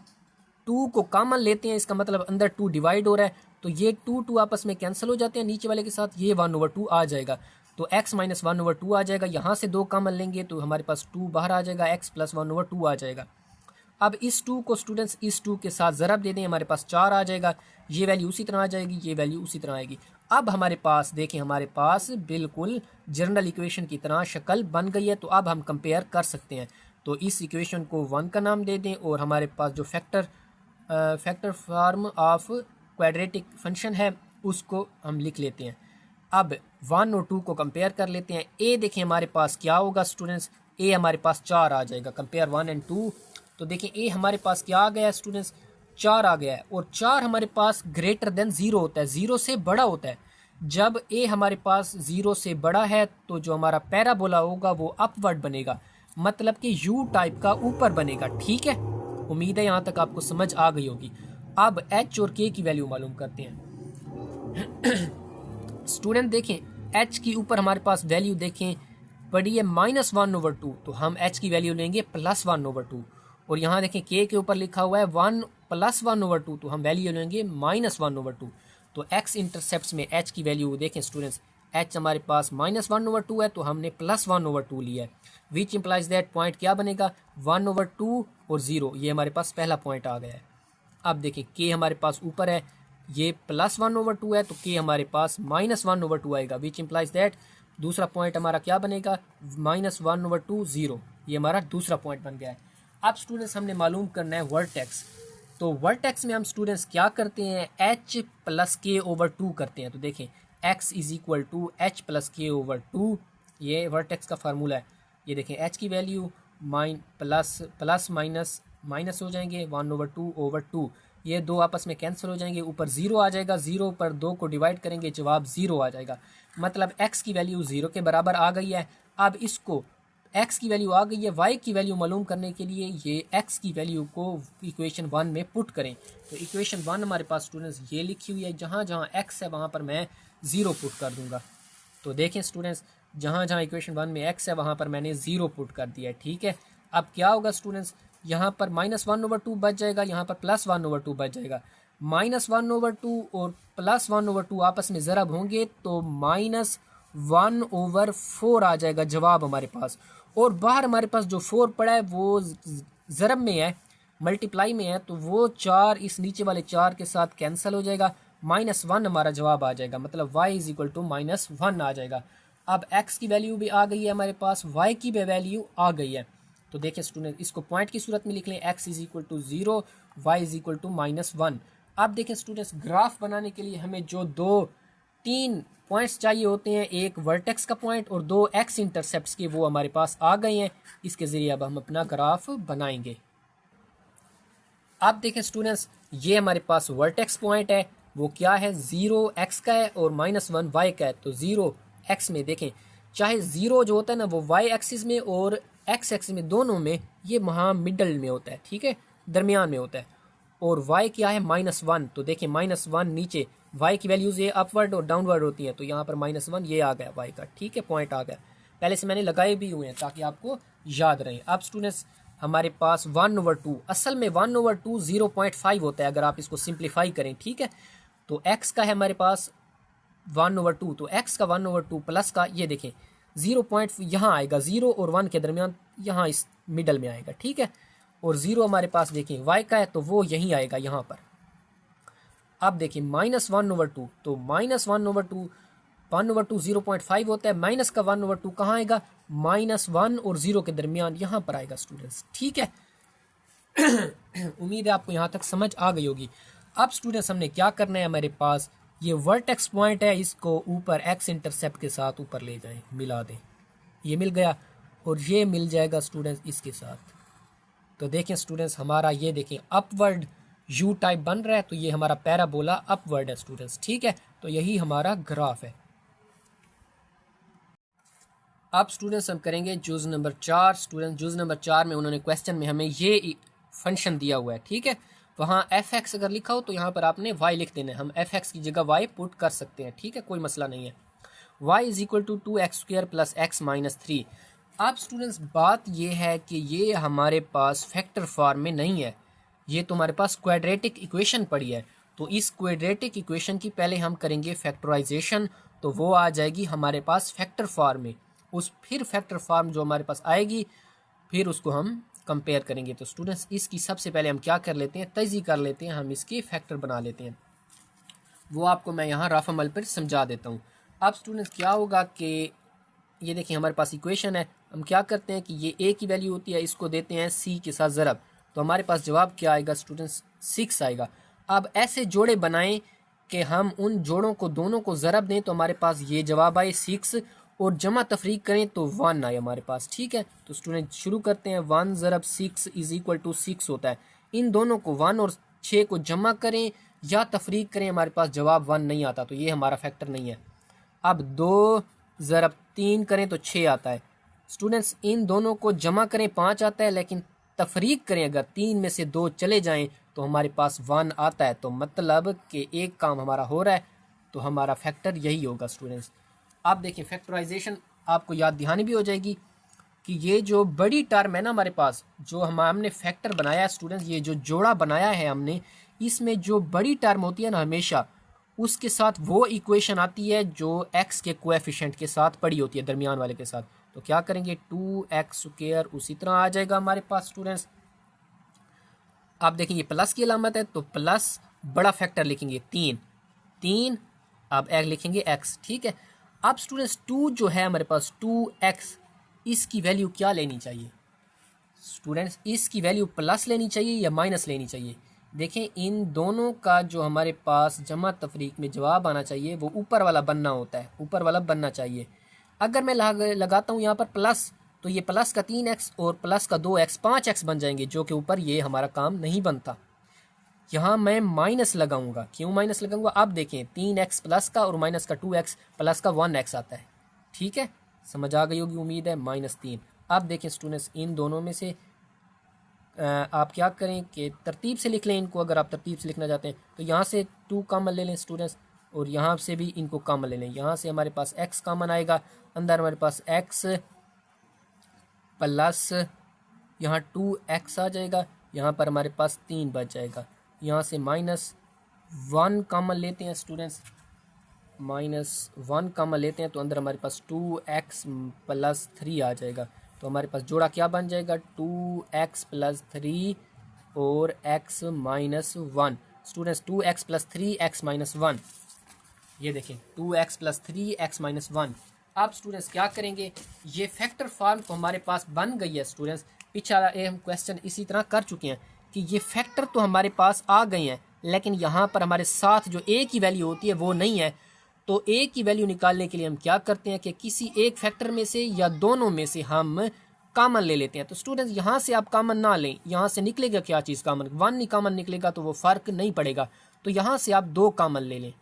2 को कॉमन लेते हैं, इसका मतलब अंदर 2 डिवाइड हो रहा है, तो ये 2 आपस में कैंसिल हो जाते हैं नीचे वाले के साथ, ये 1/2 आ जाएगा। तो x माइनस 1/2 आ जाएगा। यहाँ से 2 कॉमन लेंगे तो हमारे पास 2 बाहर आ जाएगा, x प्लस 1/2 आ जाएगा। अब इस 2 को स्टूडेंट्स इस 2 के साथ ज़रब दे दें, हमारे पास 4 आ जाएगा। ये वैल्यू उसी तरह आ जाएगी, ये वैल्यू उसी तरह आएगी। अब हमारे पास देखें, हमारे पास बिल्कुल जनरल इक्वेशन की तरह शक्ल बन गई है। तो अब हम कंपेयर कर सकते हैं। तो इस इक्वेशन को 1 का नाम दे दें और हमारे पास जो factor form of quadratic function है उसको हम लिख लेते हैं। अब 1 और 2 को कंपेयर कर लेते हैं। ए देखें हमारे पास क्या होगा स्टूडेंट्स, ए हमारे पास 4 आ जाएगा। कंपेयर 1 एंड 2, तो देखें ए हमारे पास क्या आ गया है स्टूडेंट्स, 4 आ गया है। और 4 हमारे पास ग्रेटर देन 0 होता है, 0 से बड़ा होता है। जब ए हमारे पास 0 से बड़ा है तो जो हमारा पैराबोला होगा वो अपवर्ड बनेगा, मतलब कि यू टाइप का ऊपर बनेगा। ठीक है, उम्मीद है यहाँ तक आपको समझ आ गई होगी। अब एच और के की वैल्यू मालूम करते हैं। स्टूडेंट देखें, एच की ऊपर हमारे पास वैल्यू देखें पड़ी है -1/2, तो हम एच की वैल्यू लेंगे +1/2। और यहाँ देखें के ऊपर लिखा हुआ है 1 + 1/2, तो हम वैल्यू लेंगे -1/2। तो एक्स इंटरसेप्ट में एच की वैल्यू देखें स्टूडेंट्स, एच हमारे पास -1/2 है तो हमने +1/2 लिया है, विच इम्प्लाइज दैट पॉइंट क्या बनेगा 1/2 और 0, ये हमारे पास पहला पॉइंट आ गया है। अब देखें के हमारे पास ऊपर है, ये +1/2 है तो के हमारे पास -1/2 आएगा, विच इम्प्लाइज दैट दूसरा पॉइंट हमारा क्या बनेगा -1/2 0, ये हमारा दूसरा पॉइंट बन गया है। अब स्टूडेंट्स हमने मालूम करना है वर्टेक्स। तो वर्टेक्स में हम स्टूडेंट्स क्या करते हैं, h + k/2 करते हैं। तो देखें x = h + k/2, ये वर्टेक्स का फार्मूला है। ये देखें h की वैल्यू प्लस माइनस हो जाएंगे 1/2/2, ये दो आपस में कैंसिल हो जाएंगे, ऊपर 0 आ जाएगा, 0 पर 2 को डिवाइड करेंगे, जवाब 0 आ जाएगा। मतलब x की वैल्यू 0 के बराबर आ गई है। अब इसको x की वैल्यू आ गई है, y की वैल्यू मालूम करने के लिए ये x की वैल्यू को इक्वेशन 1 में पुट करें। तो इक्वेशन 1 हमारे पास स्टूडेंट्स ये लिखी हुई है, जहाँ जहाँ x है वहाँ पर मैं 0 पुट कर दूंगा। तो देखें स्टूडेंट्स, जहाँ जहाँ इक्वेशन 1 में x है वहाँ पर मैंने 0 पुट कर दिया है। ठीक है, अब क्या होगा स्टूडेंट्स, यहाँ पर -1/2 बच जाएगा, यहाँ पर +1/2 बच जाएगा। -1/2 और +1/2 आपस में ज़रब होंगे तो -1/4 आ जाएगा जवाब हमारे पास। और बाहर हमारे पास जो 4 पड़ा है वो ज़रब में है, मल्टीप्लाई में है, तो वो 4 इस नीचे वाले 4 के साथ कैंसिल हो जाएगा, -1 हमारा जवाब आ जाएगा, मतलब y = -1 आ जाएगा। अब x की वैल्यू भी आ गई है हमारे पास, y की भी वैल्यू आ गई है। तो देखिए स्टूडेंट, इसको पॉइंट की सूरत में लिख लें, x = 0, y = -1। अब देखें स्टूडेंट्स, ग्राफ बनाने के लिए हमें जो 3 पॉइंट्स चाहिए होते हैं, एक वर्टेक्स का पॉइंट और 2 एक्स इंटरसेप्ट्स के, वो हमारे पास आ गए हैं। इसके ज़रिए अब हम अपना ग्राफ बनाएंगे। अब देखें स्टूडेंट्स, ये हमारे पास वर्टेक्स पॉइंट है, वो क्या है 0x का है और -1 y का है। तो 0x में देखें, चाहे 0 जो होता है ना वो y एक्सिस में और x एक्सिस में, दोनों में ये वहाँ मिडल में होता है, ठीक है, दरमियान में होता है। और y क्या है -1, तो देखें -1 नीचे, y की वैल्यूज़ ये अपवर्ड और डाउनवर्ड होती हैं, तो यहाँ पर -1 ये आ गया y का, ठीक है, पॉइंट आ गया। पहले से मैंने लगाए भी हुए हैं ताकि आपको याद रहे। अब स्टूडेंट्स हमारे पास 1/2, असल में 1/2 0.5 होता है अगर आप इसको सिंप्लीफाई करें, ठीक है। तो x का है हमारे पास 1/2, तो x का 1/2 प्लस का, ये देखें 0 यहाँ आएगा, 0 और 1 के दरमियान, यहाँ इस मिडल में आएगा, ठीक है। और 0 हमारे पास देखें y का है तो वो यहीं आएगा, यहाँ पर। अब देखें -1/2, तो -1/2 0.5 होता है, माइनस का 1/2 कहाँ आएगा, -1 और 0 के दरमियान यहाँ पर आएगा स्टूडेंट्स, ठीक है। उम्मीद है आपको यहाँ तक समझ आ गई होगी। अब स्टूडेंट्स हमने क्या करना है, हमारे पास ये वर्टेक्स पॉइंट है, इसको ऊपर एक्स इंटरसेप्ट के साथ ऊपर ले जाएं, मिला दें, ये मिल गया और ये मिल जाएगा स्टूडेंट्स इसके साथ। तो देखें स्टूडेंट्स, हमारा ये देखें अपवर्ड यू टाइप बन रहा है, तो ये हमारा पैराबोला अपवर्ड है स्टूडेंट्स, ठीक है। तो यही हमारा ग्राफ है। अब स्टूडेंट्स हम करेंगे जुज नंबर 4। स्टूडेंट जुज नंबर 4 में उन्होंने क्वेश्चन में हमें ये फंक्शन दिया हुआ है, ठीक है। वहाँ एफ एक्स अगर लिखा हो तो यहाँ पर आपने वाई लिख देना है। हम एफ एक्स की जगह वाई पुट कर सकते हैं, ठीक है, कोई मसला नहीं है। y is equal to 2x² plus x minus 3। अब स्टूडेंट्स बात ये है कि ये हमारे पास फैक्टर फॉर्म में नहीं है, ये तो हमारे पास क्वाड्रेटिक इक्वेशन पड़ी है। तो इस क्वाड्रेटिक इक्वेशन की पहले हम करेंगे फैक्टराइजेशन, तो वो आ जाएगी हमारे पास फैक्टर फॉर्म में। उस फिर फैक्टर फॉर्म जो हमारे पास आएगी फिर उसको हम कंपेयर करेंगे। तो स्टूडेंट्स इसकी सबसे पहले हम क्या कर लेते हैं, तजी कर लेते हैं, हम इसके फैक्टर बना लेते हैं। वो आपको मैं यहाँ रफ अमल पर समझा देता हूँ। अब स्टूडेंट्स क्या होगा कि ये देखिए हमारे पास इक्वेशन है, हम क्या करते हैं कि ये ए की वैल्यू होती है, इसको देते हैं सी के साथ ज़रब, तो हमारे पास जवाब क्या आएगा स्टूडेंट्स, 6 आएगा। अब ऐसे जोड़े बनाएं कि हम उन जोड़ों को दोनों को ज़रब दें तो हमारे पास ये जवाब आए 6, और जमा तफरीक करें तो 1 आए हमारे पास, ठीक है। तो स्टूडेंट शुरू करते हैं। 1 ज़रब 6 इज इक्वल टू 6 होता है। इन दोनों को 1 और 6 को जमा करें या तफरीक करें, हमारे पास जवाब 1 नहीं आता, तो ये हमारा फैक्टर नहीं है। अब 2 ज़रब 3 करें तो 6 आता है। स्टूडेंट्स इन दोनों को जमा करें 5 आता है, लेकिन तफरीक करें अगर 3 में से 2 चले जाएं तो हमारे पास 1 आता है। तो मतलब कि एक काम हमारा हो रहा है, तो हमारा फैक्टर यही होगा स्टूडेंट्स। आप देखिए फैक्टराइजेशन आपको याद दहानी भी हो जाएगी कि ये जो बड़ी टर्म है ना हमारे पास, जो हमने फैक्टर बनाया है स्टूडेंट्स, ये जो जोड़ा बनाया है हमने, इसमें जो बड़ी टर्म होती है ना हमेशा उसके साथ वो इक्वेशन आती है जो x के कोएफिशिएंट के साथ पड़ी होती है, दरमियान वाले के साथ। तो क्या करेंगे, 2x² उसी तरह आ जाएगा हमारे पास स्टूडेंट्स। आप देखें ये प्लस की अलामत है, तो प्लस बड़ा फैक्टर लिखेंगे 3, अब एक लिखेंगे x, ठीक है। अब स्टूडेंट्स 2 जो है हमारे पास 2x, इसकी वैल्यू क्या लेनी चाहिए स्टूडेंट्स, इसकी वैल्यू प्लस लेनी चाहिए या माइनस लेनी चाहिए। देखें इन दोनों का जो हमारे पास जमा तफरीक में जवाब आना चाहिए वो ऊपर वाला बनना होता है, ऊपर वाला बनना चाहिए। अगर मैं लगाता हूँ यहाँ पर प्लस, तो ये प्लस का 3x और प्लस का 2x 5x बन जाएंगे, जो कि ऊपर ये हमारा काम नहीं बनता। यहाँ मैं माइनस लगाऊंगा, क्यों माइनस लगाऊंगा, आप देखें 3x प्लस का और माइनस का 2x प्लस का 1x आता है, ठीक है, समझ आ गई होगी उम्मीद है, -3। अब देखें स्टूडेंट्स इन दोनों में से आप क्या करें कि तरतीब से लिख लें इनको। अगर आप तरतीब से लिखना चाहते हैं तो यहाँ से 2 कॉमन ले लें स्टूडेंट्स, और यहाँ से भी इनको कॉमन ले लें। यहाँ से हमारे पास x कॉमन आएगा, अंदर हमारे पास x प्लस यहाँ 2x आ जाएगा, यहाँ पर हमारे पास 3 बच जाएगा। यहाँ से -1 कॉमन लेते हैं स्टूडेंट्स, -1 कॉमन लेते हैं तो अंदर हमारे पास 2x प्लस 3 आ जाएगा। तो हमारे पास जोड़ा क्या बन जाएगा, 2x प्लस 3 और x minus 1। Students 2x plus 3 x minus 1, ये देखें 2x प्लस 3 x माइनस 1। अब स्टूडेंट्स क्या करेंगे, ये फैक्टर फॉर्म तो हमारे पास बन गई है स्टूडेंट्स। पिछला हम क्वेश्चन इसी तरह कर चुके हैं कि ये फैक्टर तो हमारे पास आ गए हैं, लेकिन यहाँ पर हमारे साथ जो a की वैल्यू होती है वो नहीं है। तो a की वैल्यू निकालने के लिए हम क्या करते हैं कि किसी एक फैक्टर में से या दोनों में से हम कॉमन ले लेते हैं। तो स्टूडेंट्स यहाँ से आप कॉमन ना लें, यहाँ से निकलेगा क्या चीज़ कॉमन, 1 नहीं कॉमन निकलेगा तो वो फ़र्क नहीं पड़ेगा। तो यहाँ से आप 2 कॉमन ले लें।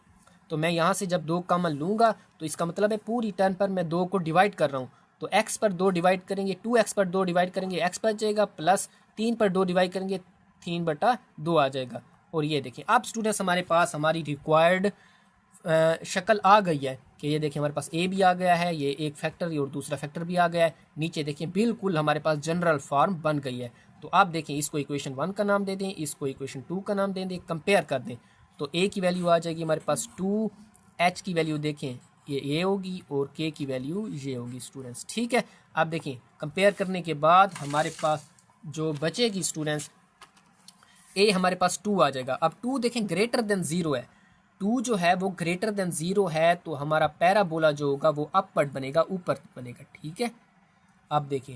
तो मैं यहाँ से जब 2 कॉमन लूँगा तो इसका मतलब है पूरी टर्म पर मैं 2 को डिवाइड कर रहा हूँ। तो x पर 2 डिवाइड करेंगे, 2x पर 2 डिवाइड करेंगे, x बच जाएगा, प्लस 3 पर 2 डिवाइड करेंगे, 3/2 आ जाएगा। और ये देखें अब स्टूडेंट्स हमारे पास हमारी रिक्वायर्ड शक्ल आ गई है कि ये देखिए हमारे पास a भी आ गया है, ये एक फैक्टर और दूसरा फैक्टर भी आ गया है। नीचे देखिए बिल्कुल हमारे पास जनरल फॉर्म बन गई है। तो आप देखें इसको इक्वेशन 1 का नाम दे दें, इसको इक्वेशन 2 का नाम दे दें, कंपेयर कर दें। तो a की वैल्यू आ जाएगी हमारे पास 2, h की वैल्यू देखें ये a होगी और k की वैल्यू ये होगी स्टूडेंट्स, ठीक है। आप देखें कंपेयर करने के बाद हमारे पास जो बचेगी स्टूडेंट्स, a हमारे पास 2 आ जाएगा। अब 2 देखें ग्रेटर देन 0 है, 2 जो है वो ग्रेटर देन 0 है, तो हमारा पैराबोला जो होगा वो अपवर्ड बनेगा, ऊपर बनेगा, ठीक है। अब देखें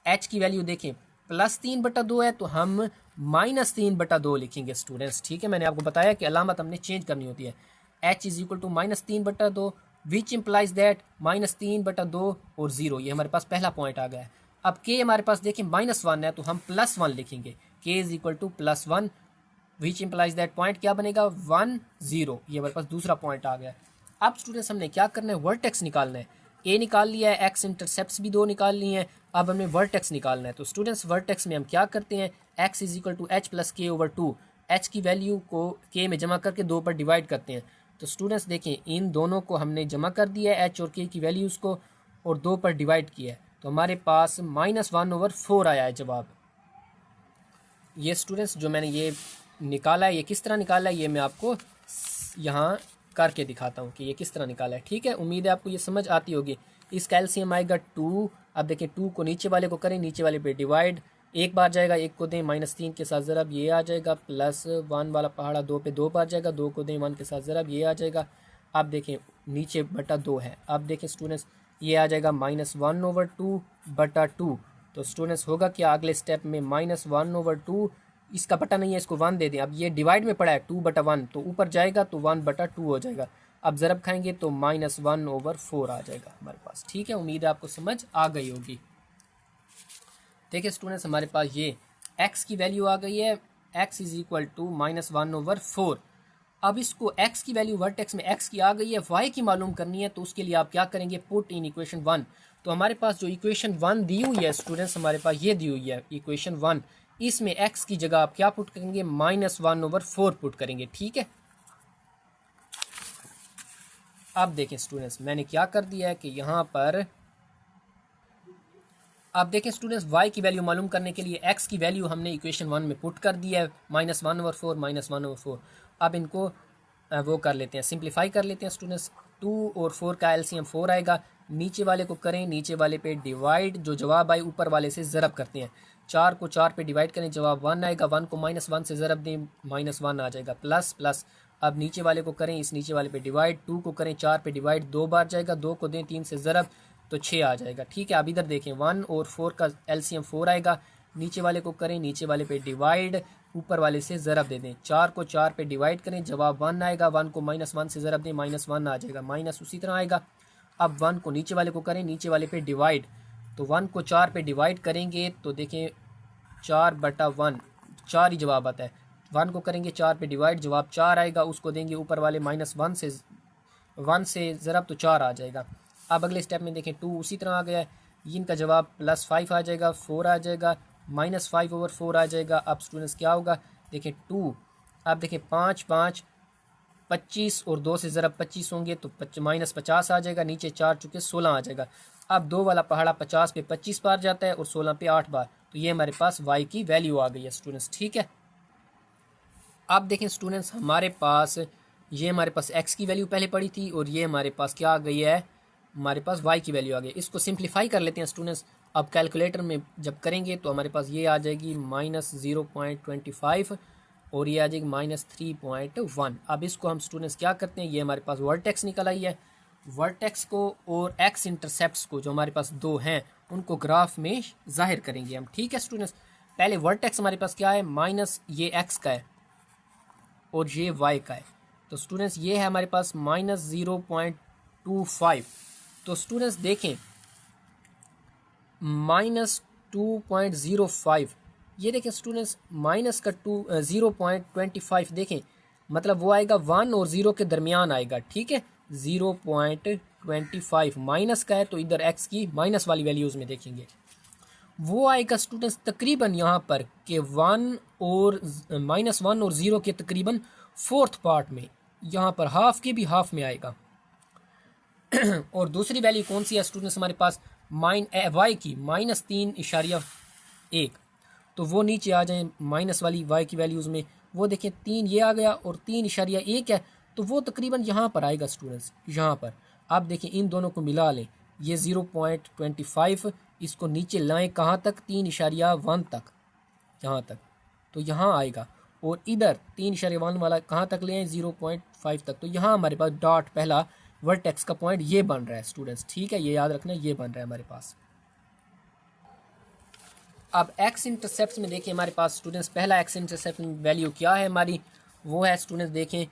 h की वैल्यू देखें +3/2 है, तो हम -3/2 लिखेंगे स्टूडेंट्स, ठीक है। मैंने आपको बताया कि अलामत हमने चेंज करनी होती है। h is equal to -3/2 which implies that -3/2 और 0, ये हमारे पास पहला पॉइंट आ गया है। अब k हमारे पास देखें -1 है, तो हम +1 लिखेंगे, k is equal to +1 which implies that point क्या बनेगा 1 0। ये हमारे पास दूसरा पॉइंट आ गया। अब स्टूडेंट्स हमने क्या करना है, वर्टेक्स निकालना है। ए निकाल लिया है, एक्स इंटरसेप्ट्स भी 2 निकाल ली हैं। अब हमें वर्टेक्स निकालना है। तो स्टूडेंट्स वर्टेक्स में हम क्या करते हैं, x is equal to h plus k over 2। H की वैल्यू को के में जमा करके 2 पर डिवाइड करते हैं। तो स्टूडेंट्स देखें, इन दोनों को हमने जमा कर दिया है, एच और के की वैल्यूज़ को, और 2 पर डिवाइड किया है। तो हमारे पास -1/4 आया है जवाब। ये स्टूडेंट्स जो मैंने ये निकाला है, ये किस तरह निकाला है ये मैं आपको यहाँ करके दिखाता हूँ कि ये किस तरह निकाला है। ठीक है, उम्मीद है आपको ये समझ आती होगी। इसका एलसीएम आएगा 2। अब देखें 2 को नीचे वाले को करें, नीचे वाले पे डिवाइड, एक बार जाएगा, एक को दें -3 के साथ ज़रब, ये आ जाएगा, प्लस 1 वाला पहाड़ा 2 पे 2 बार जाएगा, 2 को दें 1 के साथ ज़रब, ये आ जाएगा। अब देखें नीचे बटा 2 है। अब देखें स्टूडेंट्स ये आ जाएगा -1/2 बटा 2। तो स्टूडेंट्स होगा क्या अगले स्टेप में, -1/2, इसका बटा नहीं है, इसको 1 दे दें। अब ये डिवाइड में पड़ा है 2/1, तो ऊपर जाएगा तो 1/2 हो जाएगा। अब ज़रब खाएंगे तो -1/4 आ जाएगा हमारे पास। ठीक है, उम्मीद है आपको समझ आ गई होगी। देखिए स्टूडेंट्स हमारे पास ये x की वैल्यू आ गई है, x इज इक्वल टू -1/4। अब इसको x की वैल्यू वर्टेक्स में x की आ गई है, y की मालूम करनी है। तो उसके लिए आप क्या करेंगे, पुट इन इक्वेशन 1। तो हमारे पास जो इक्वेशन 1 दी हुई है स्टूडेंट्स, हमारे पास ये दी हुई है इक्वेशन 1, इसमें x की जगह आप क्या पुट करेंगे, -1/4 पुट करेंगे। ठीक है, अब देखें स्टूडेंट्स मैंने क्या कर दिया है कि यहाँ पर आप देखें स्टूडेंट्स, y की वैल्यू मालूम करने के लिए x की वैल्यू हमने इक्वेशन 1 में पुट कर दिया है, -1/4 -1/4। अब इनको वो कर लेते हैं, सिंप्लीफाई कर लेते हैं स्टूडेंट्स। 2 और 4 का एलसीएम 4 आएगा, नीचे वाले को करें, नीचे वाले पे डिवाइड, जो जवाब आई ऊपर वाले से ज़रब करते हैं। 4 को 4 पे डिवाइड करें, जवाब 1 आएगा, 1 को -1 से ज़रब दें, -1 आ जाएगा, प्लस प्लस। अब नीचे वाले को करें, इस नीचे वाले पे डिवाइड, 2 को करें 4 पे डिवाइड, 2 बार जाएगा, 2 को दें 3 से ज़रब, तो 6 आ जाएगा। ठीक है, अब इधर देखें 1 और 4 का एलसीएम 4 आएगा, नीचे वाले को करें, नीचे वाले पे डिवाइड, ऊपर वाले से ज़रब दे दें, 4 को 4 पे डिवाइड करें, जवाब 1 आएगा, 1 को -1 से ज़रब दें, -1 आ जाएगा, माइनस उसी तरह आएगा। अब 1 को नीचे वाले को करें, नीचे वाले पे डिवाइड, तो 1 को 4 पे डिवाइड करेंगे तो देखें 4/1, 4 ही जवाब आता है। 1 को करेंगे 4 पे डिवाइड, जवाब 4 आएगा, उसको देंगे ऊपर वाले -1 से ज़रब, तो 4 आ जाएगा। अब अगले स्टेप में देखें 2 उसी तरह आ गया है, इनका जवाब +5 आ जाएगा, 4 आ जाएगा, -5/4 आ जाएगा। अब स्टूडेंट्स क्या होगा, देखें 2, अब देखें 5 5 25 और 2 से ज़रब 25 होंगे तो -50 आ जाएगा, नीचे 4 चुके 16 आ जाएगा। अब 2 वाला पहाड़ा 50 पे 25 बार जाता है और 16 पे 8 बार, तो ये हमारे पास y की वैल्यू आ गई है स्टूडेंट्स। ठीक है, अब देखें स्टूडेंट्स हमारे पास ये हमारे पास x की वैल्यू पहले पड़ी थी और ये हमारे पास क्या आ गई है, हमारे पास y की वैल्यू आ गई। इसको सिंप्लीफाई कर लेते हैं स्टूडेंट्स। अब कैलकुलेटर में जब करेंगे तो हमारे पास ये आ जाएगी -0.25 और ये आ जाएगी -3.1। अब इसको हम स्टूडेंट्स क्या करते हैं, ये हमारे पास वर्टेक्स निकल आई है, वर्टेक्स को और एक्स इंटरसेप्ट्स को जो हमारे पास 2 हैं उनको ग्राफ में जाहिर करेंगे हम। ठीक है स्टूडेंट्स, पहले वर्टेक्स हमारे पास क्या है, माइनस ये x का है और ये y का है। तो स्टूडेंट्स ये है हमारे पास -0.25। तो स्टूडेंट्स देखें -2.05, ये देखें स्टूडेंट्स माइनस का 0.25 देखें, मतलब वो आएगा 1 और 0 के दरमियान आएगा। ठीक है, 0.25 माइनस का है, तो इधर x की माइनस वाली वैल्यूज़ में देखेंगे वो आएगा स्टूडेंट्स तकरीबन यहाँ पर कि -1 और 0 के तकरीबन 4th पार्ट में, यहाँ पर हाफ के भी हाफ में आएगा। और दूसरी वैल्यू कौन सी है स्टूडेंट्स हमारे पास, y की -3.1, तो वो नीचे आ जाए माइनस वाली y की वैल्यूज़ में, वो देखें 3 ये आ गया और 3.1 है, तो वो तकरीबन यहाँ पर आएगा स्टूडेंट्स, यहाँ पर। आप देखें इन दोनों को मिला लें, ये 0.25, इसको नीचे लाएं कहाँ तक, 3.1 तक, यहाँ तक, तो यहाँ आएगा। और इधर 3.1 वाला कहाँ तक ले आए, 0.5 तक, तो यहाँ हमारे पास डॉट पहला वर्टेक्स का पॉइंट ये बन रहा है स्टूडेंट्स। ठीक है, ये याद रखना, ये बन रहा है हमारे पास। अब एक्स इंटरसेप्ट में देखिए हमारे पास स्टूडेंट्स पहला एक्स इंटरसेप्ट वैल्यू क्या है हमारी, वो है स्टूडेंट्स देखें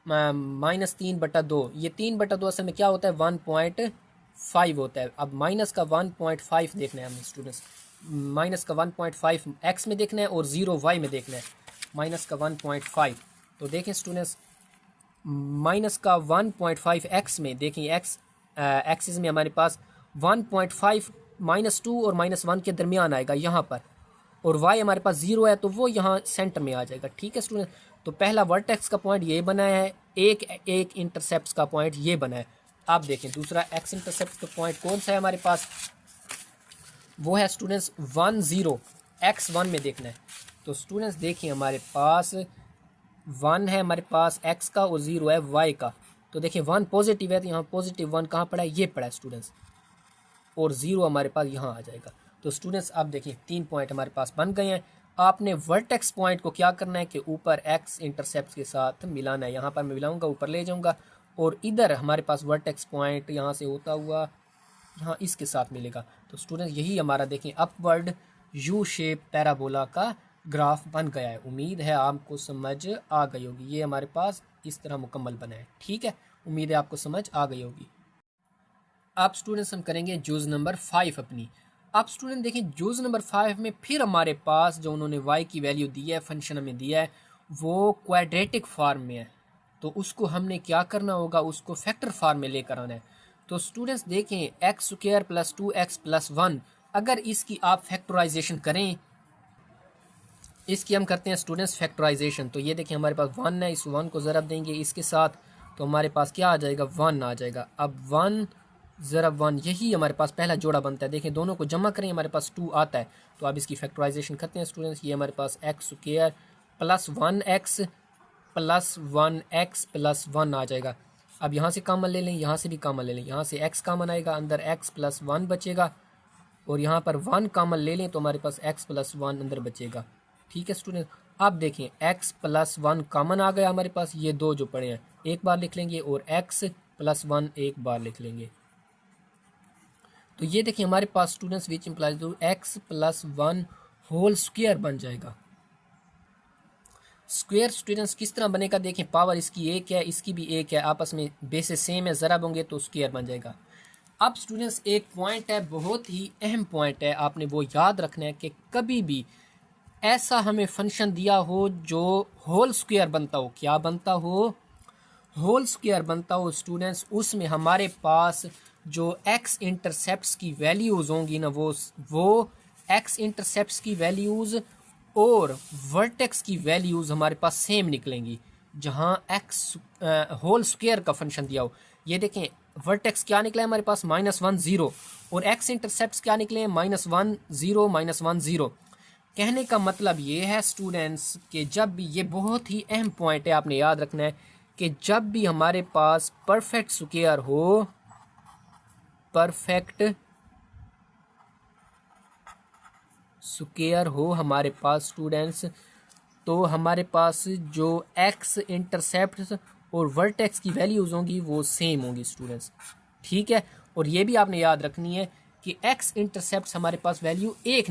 -3/2। ये 3/2 असल में क्या होता है, 1.5 होता है। अब माइनस का 1.5 देखना है हमें स्टूडेंट्स, माइनस का 1.5 एक्स में देखना है और 0 वाई में देखना है। माइनस का 1.5। तो देखें स्टूडेंट्स, माइनस का 1.5 एक्स में देखें एक्स एक्सिस में हमारे पास 1.5 -2 और -1 के दरमियान आएगा यहाँ पर, और y हमारे पास 0 है तो वो यहाँ सेंटर में आ जाएगा। ठीक है स्टूडेंट, तो पहला वर्टेक्स का पॉइंट ये बना है, एक इंटरसेप्ट का पॉइंट ये बना है। आप देखें दूसरा एक्स इंटरसेप्ट का पॉइंट कौन सा है हमारे पास, वो है स्टूडेंट्स 1 0, x1 में देखना है। तो स्टूडेंट्स देखिए हमारे पास 1 है हमारे पास x का और 0 है y का। तो देखिए 1 पॉजिटिव है तो यहाँ पॉजिटिव 1 कहाँ पड़ा है, ये पड़ा है स्टूडेंट्स, और 0 हमारे पास यहाँ आ जाएगा। तो स्टूडेंट्स आप देखिए 3 पॉइंट हमारे पास बन गए हैं। आपने वर्टेक्स पॉइंट को क्या करना है कि ऊपर x इंटरसेप्ट के साथ मिलाना है। यहाँ पर मैं मिलाऊंगा, ऊपर ले जाऊंगा, और इधर हमारे पास वर्टेक्स पॉइंट यहाँ से होता हुआ यहाँ इसके साथ मिलेगा। तो स्टूडेंट्स यही हमारा देखें अपवर्ड यू शेप पैराबोला का ग्राफ बन गया है। उम्मीद है आपको समझ आ गई होगी, ये हमारे पास इस तरह मुकम्मल बना है। ठीक है, उम्मीद है आपको समझ आ गई होगी। अब स्टूडेंट्स हम करेंगे जूज़ नंबर 5 अपनी। अब स्टूडेंट देखें जूज़ नंबर 5 में फिर हमारे पास जो उन्होंने y की वैल्यू दी है, फंक्शन हमें दिया है, वो क्वाड्रेटिक फॉर्म में है। तो उसको हमने क्या करना होगा, उसको फैक्टर फॉर्म में लेकर आना है। तो स्टूडेंट्स देखें x² + 2x + 1, अगर इसकी आप फैक्टराइजेशन करें, इसकी हम करते हैं स्टूडेंट्स फैक्टराइजेशन। तो ये देखिए हमारे पास 1 है, इस 1 को ज़रब देंगे इसके साथ, तो हमारे पास क्या आ जाएगा, 1 आ जाएगा। अब 1 ज़रब 1, यही हमारे पास पहला जोड़ा बनता है। देखें दोनों को जमा करें, हमारे पास 2 आता है। तो अब इसकी फैक्टराइजेशन करते हैं स्टूडेंट्स। ये हमारे पास x² + 1x + 1x + 1 आ जाएगा। अब यहाँ से कॉमन ले लें, यहाँ से भी कॉमन ले लें, यहाँ से x कॉमन आएगा, अंदर x + 1 बचेगा, और यहाँ पर 1 कॉमन ले लें तो हमारे पास x + 1 अंदर बचेगा। ठीक है स्टूडेंट, अब देखें x + 1 कॉमन आ गया हमारे पास, ये दो जो पड़े हैं एक बार लिख लेंगे, और x + 1 एक बार लिख लेंगे। तो ये देखिए हमारे पास students which implies x + 1 whole square बन जाएगा। स्क्वायर स्टूडेंट्स किस तरह बनेगा, देखें पावर इसकी 1 है, इसकी भी 1 है, आपस में बेसेस सेम है, ज़रब होंगे तो स्क्वायर बन जाएगा। अब स्टूडेंट्स एक पॉइंट है, बहुत ही अहम पॉइंट है, आपने वो याद रखना है कि कभी भी ऐसा हमें फंक्शन दिया हो जो होल स्क्वायर बनता हो, क्या बनता हो, होल स्क्वायर बनता हो स्टूडेंट्स, उसमें हमारे पास जो x इंटरसेप्ट्स की वैल्यूज़ होंगी ना, वो x इंटरसेप्ट्स की वैल्यूज़ और वर्टेक्स की वैल्यूज़ हमारे पास सेम निकलेंगी। जहाँ x होल स्क्वायर का फंक्शन दिया हो, ये देखें वर्टेक्स क्या निकला है हमारे पास, -1 0, और x इंटरसेप्ट्स क्या निकले हैं, -1 0 -1 0। कहने का मतलब ये है स्टूडेंट्स कि जब भी, ये बहुत ही अहम पॉइंट है, आपने याद रखना है कि जब भी हमारे पास परफेक्ट स्क्वायर हो, परफेक्ट स्क्वायर हो हमारे पास स्टूडेंट्स, तो हमारे पास जो x इंटरसेप्ट और वर्टेक्स की वैल्यूज़ होंगी वो सेम होंगी स्टूडेंट्स। ठीक है, और ये भी आपने याद रखनी है कि x इंटरसेप्ट हमारे पास वैल्यू 1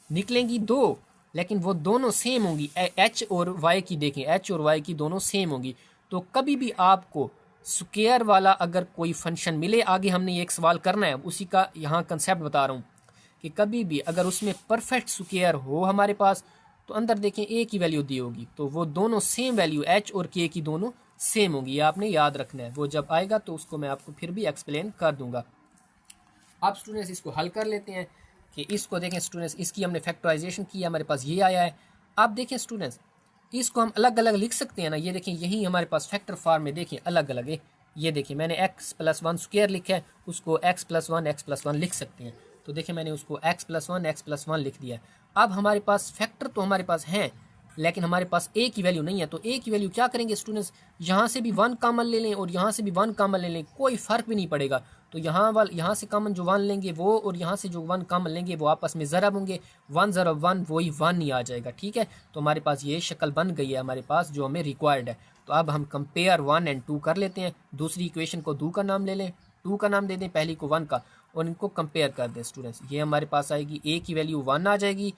निकलेंगी 2, लेकिन वो दोनों सेम होंगी। h और y की देखें, h और y की दोनों सेम होंगी। तो कभी भी आपको स्क्वायर वाला अगर कोई फंक्शन मिले, आगे हमने ये एक सवाल करना है, उसी का यहाँ कंसेप्ट बता रहा हूँ कि कभी भी अगर उसमें परफेक्ट स्क्वायर हो हमारे पास, तो अंदर देखें a की वैल्यू दी होगी, तो वो दोनों सेम वैल्यू h और k की दोनों सेम होंगी। ये आपने याद रखना है, वो जब आएगा तो उसको मैं आपको फिर भी एक्सप्लेन कर दूंगा। अब स्टूडेंट्स इसको हल कर लेते हैं कि इसको देखें स्टूडेंट्स, इसकी हमने फैक्टराइजेशन की, हमारे पास ये आया है। अब देखें स्टूडेंट्स इसको हम अलग अलग लिख सकते हैं ना, ये देखें यही हमारे पास फैक्टर फॉर्म में देखें अलग अलग है। ये देखिए मैंने x + 1 स्क्वायर लिखा है, उसको x + 1 x + 1 लिख सकते हैं। तो देखिए मैंने उसको x + 1 x + 1 लिख दिया है। अब हमारे पास फैक्टर तो हमारे पास हैं, लेकिन हमारे पास a की वैल्यू नहीं है। तो a की वैल्यू क्या करेंगे स्टूडेंट्स, यहाँ से भी 1 कॉमन ले लें और यहाँ से भी 1 कॉमन ले लें, कोई फ़र्क भी नहीं पड़ेगा। तो यहाँ से कॉमन जो 1 लेंगे वो, और यहाँ से जो 1 कॉमन लेंगे वो आपस में ज़रब होंगे, 1 ज़रब 1 वही 1 ही आ जाएगा। ठीक है, तो हमारे पास ये शक्ल बन गई है हमारे पास जो हमें रिक्वायर्ड है। तो अब हम कंपेयर 1 और 2 कर लेते हैं। दूसरी इक्वेशन को 2 का नाम ले लें, 2 का नाम दे दें, पहली को 1 का, और इनको कंपेयर कर दें स्टूडेंट्स। ये हमारे पास आएगी a की वैल्यू 1 आ जाएगी,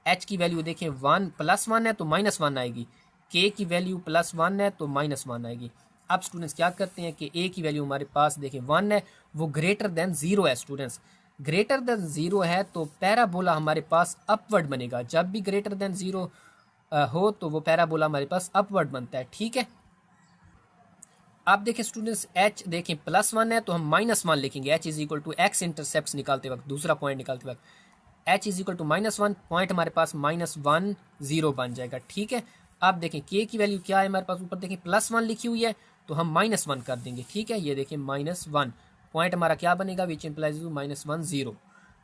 h की वैल्यू देखें 1 + 1 है तो -1 आएगी, k की वैल्यू +1 है तो -1 आएगी। अब स्टूडेंट्स क्या करते हैं कि a की वैल्यू हमारे पास देखें 1 है, वो ग्रेटर देन 0 है स्टूडेंट्स। ग्रेटर देन 0 है तो पैराबोला हमारे पास अपवर्ड बनेगा। जब भी ग्रेटर देन 0 हो तो वो पैराबोला हमारे पास अपवर्ड बनता है। ठीक है, आप देखें स्टूडेंट्स, एच देखें +1 है तो हम -1 लिखेंगे। H is equal to x intercept निकालते वक्त, दूसरा पॉइंट निकालते वक्त h is equal to -1, point हमारे पास -1 0 बन जाएगा। ठीक है, आप देखें के की वैल्यू क्या है हमारे पास, ऊपर देखें +1 लिखी हुई है तो हम -1 कर देंगे। ठीक है, ये देखें -1, पॉइंट हमारा क्या बनेगा, विच इम्प्लाइज -1 0।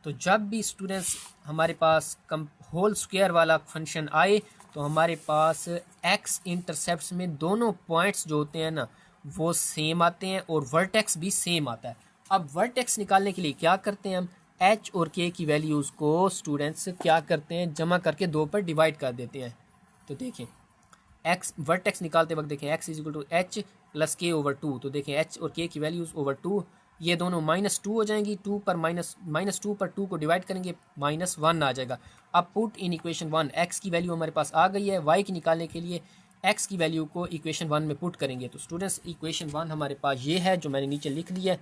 तो जब भी स्टूडेंट्स हमारे पास होल स्क्वायर वाला फंक्शन आए तो हमारे पास एक्स इंटरसेप्ट में दोनों पॉइंट्स जो होते हैं ना वो सेम आते हैं और वर्टेक्स भी सेम आता है। अब वर्टेक्स निकालने के लिए क्या करते हैं हम, एच और के की वैल्यूज़ को स्टूडेंट्स क्या करते हैं, जमा करके 2 पर डिवाइड कर देते हैं। तो देखें एक्स वर्टेक्स निकालते वक्त देखें x is equal to h plus k over 2, तो देखें एच और के की वैल्यूज़ ओवर 2, ये दोनों -2 हो जाएंगी। 2 पर -2 पर 2 को डिवाइड करेंगे, -1 आ जाएगा। अब पुट इन इक्वेशन 1, एक्स की वैल्यू हमारे पास आ गई है, वाई की निकालने के लिए एक्स की वैल्यू को इक्वेशन 1 में पुट करेंगे। तो स्टूडेंट्स इक्वेशन 1 हमारे पास ये है जो मैंने नीचे लिख दिया है।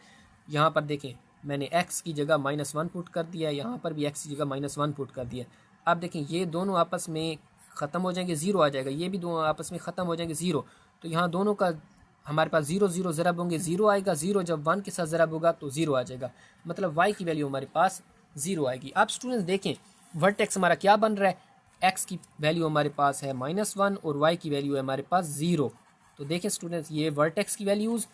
यहाँ पर देखें मैंने एक्स की जगह -1 पुट कर दिया है, यहाँ पर भी एक्स की जगह -1 पुट कर दिया है। अब देखें ये दोनों आपस में ख़त्म हो जाएंगे, 0 आ जाएगा, ये भी दोनों आपस में ख़त्म हो जाएंगे 0। तो यहाँ दोनों का हमारे पास 0 0 ज़रब होंगे, 0 आएगा, 0 जब 1 के साथ ज़रब होगा तो 0 आ जाएगा, मतलब y की वैल्यू हमारे पास 0 आएगी। अब स्टूडेंट्स देखें वर्टेक्स हमारा क्या बन रहा है, x की वैल्यू हमारे पास है -1 और y की वैल्यू है हमारे पास 0। तो देखें स्टूडेंट्स ये वर्टेक्स की वैल्यूज़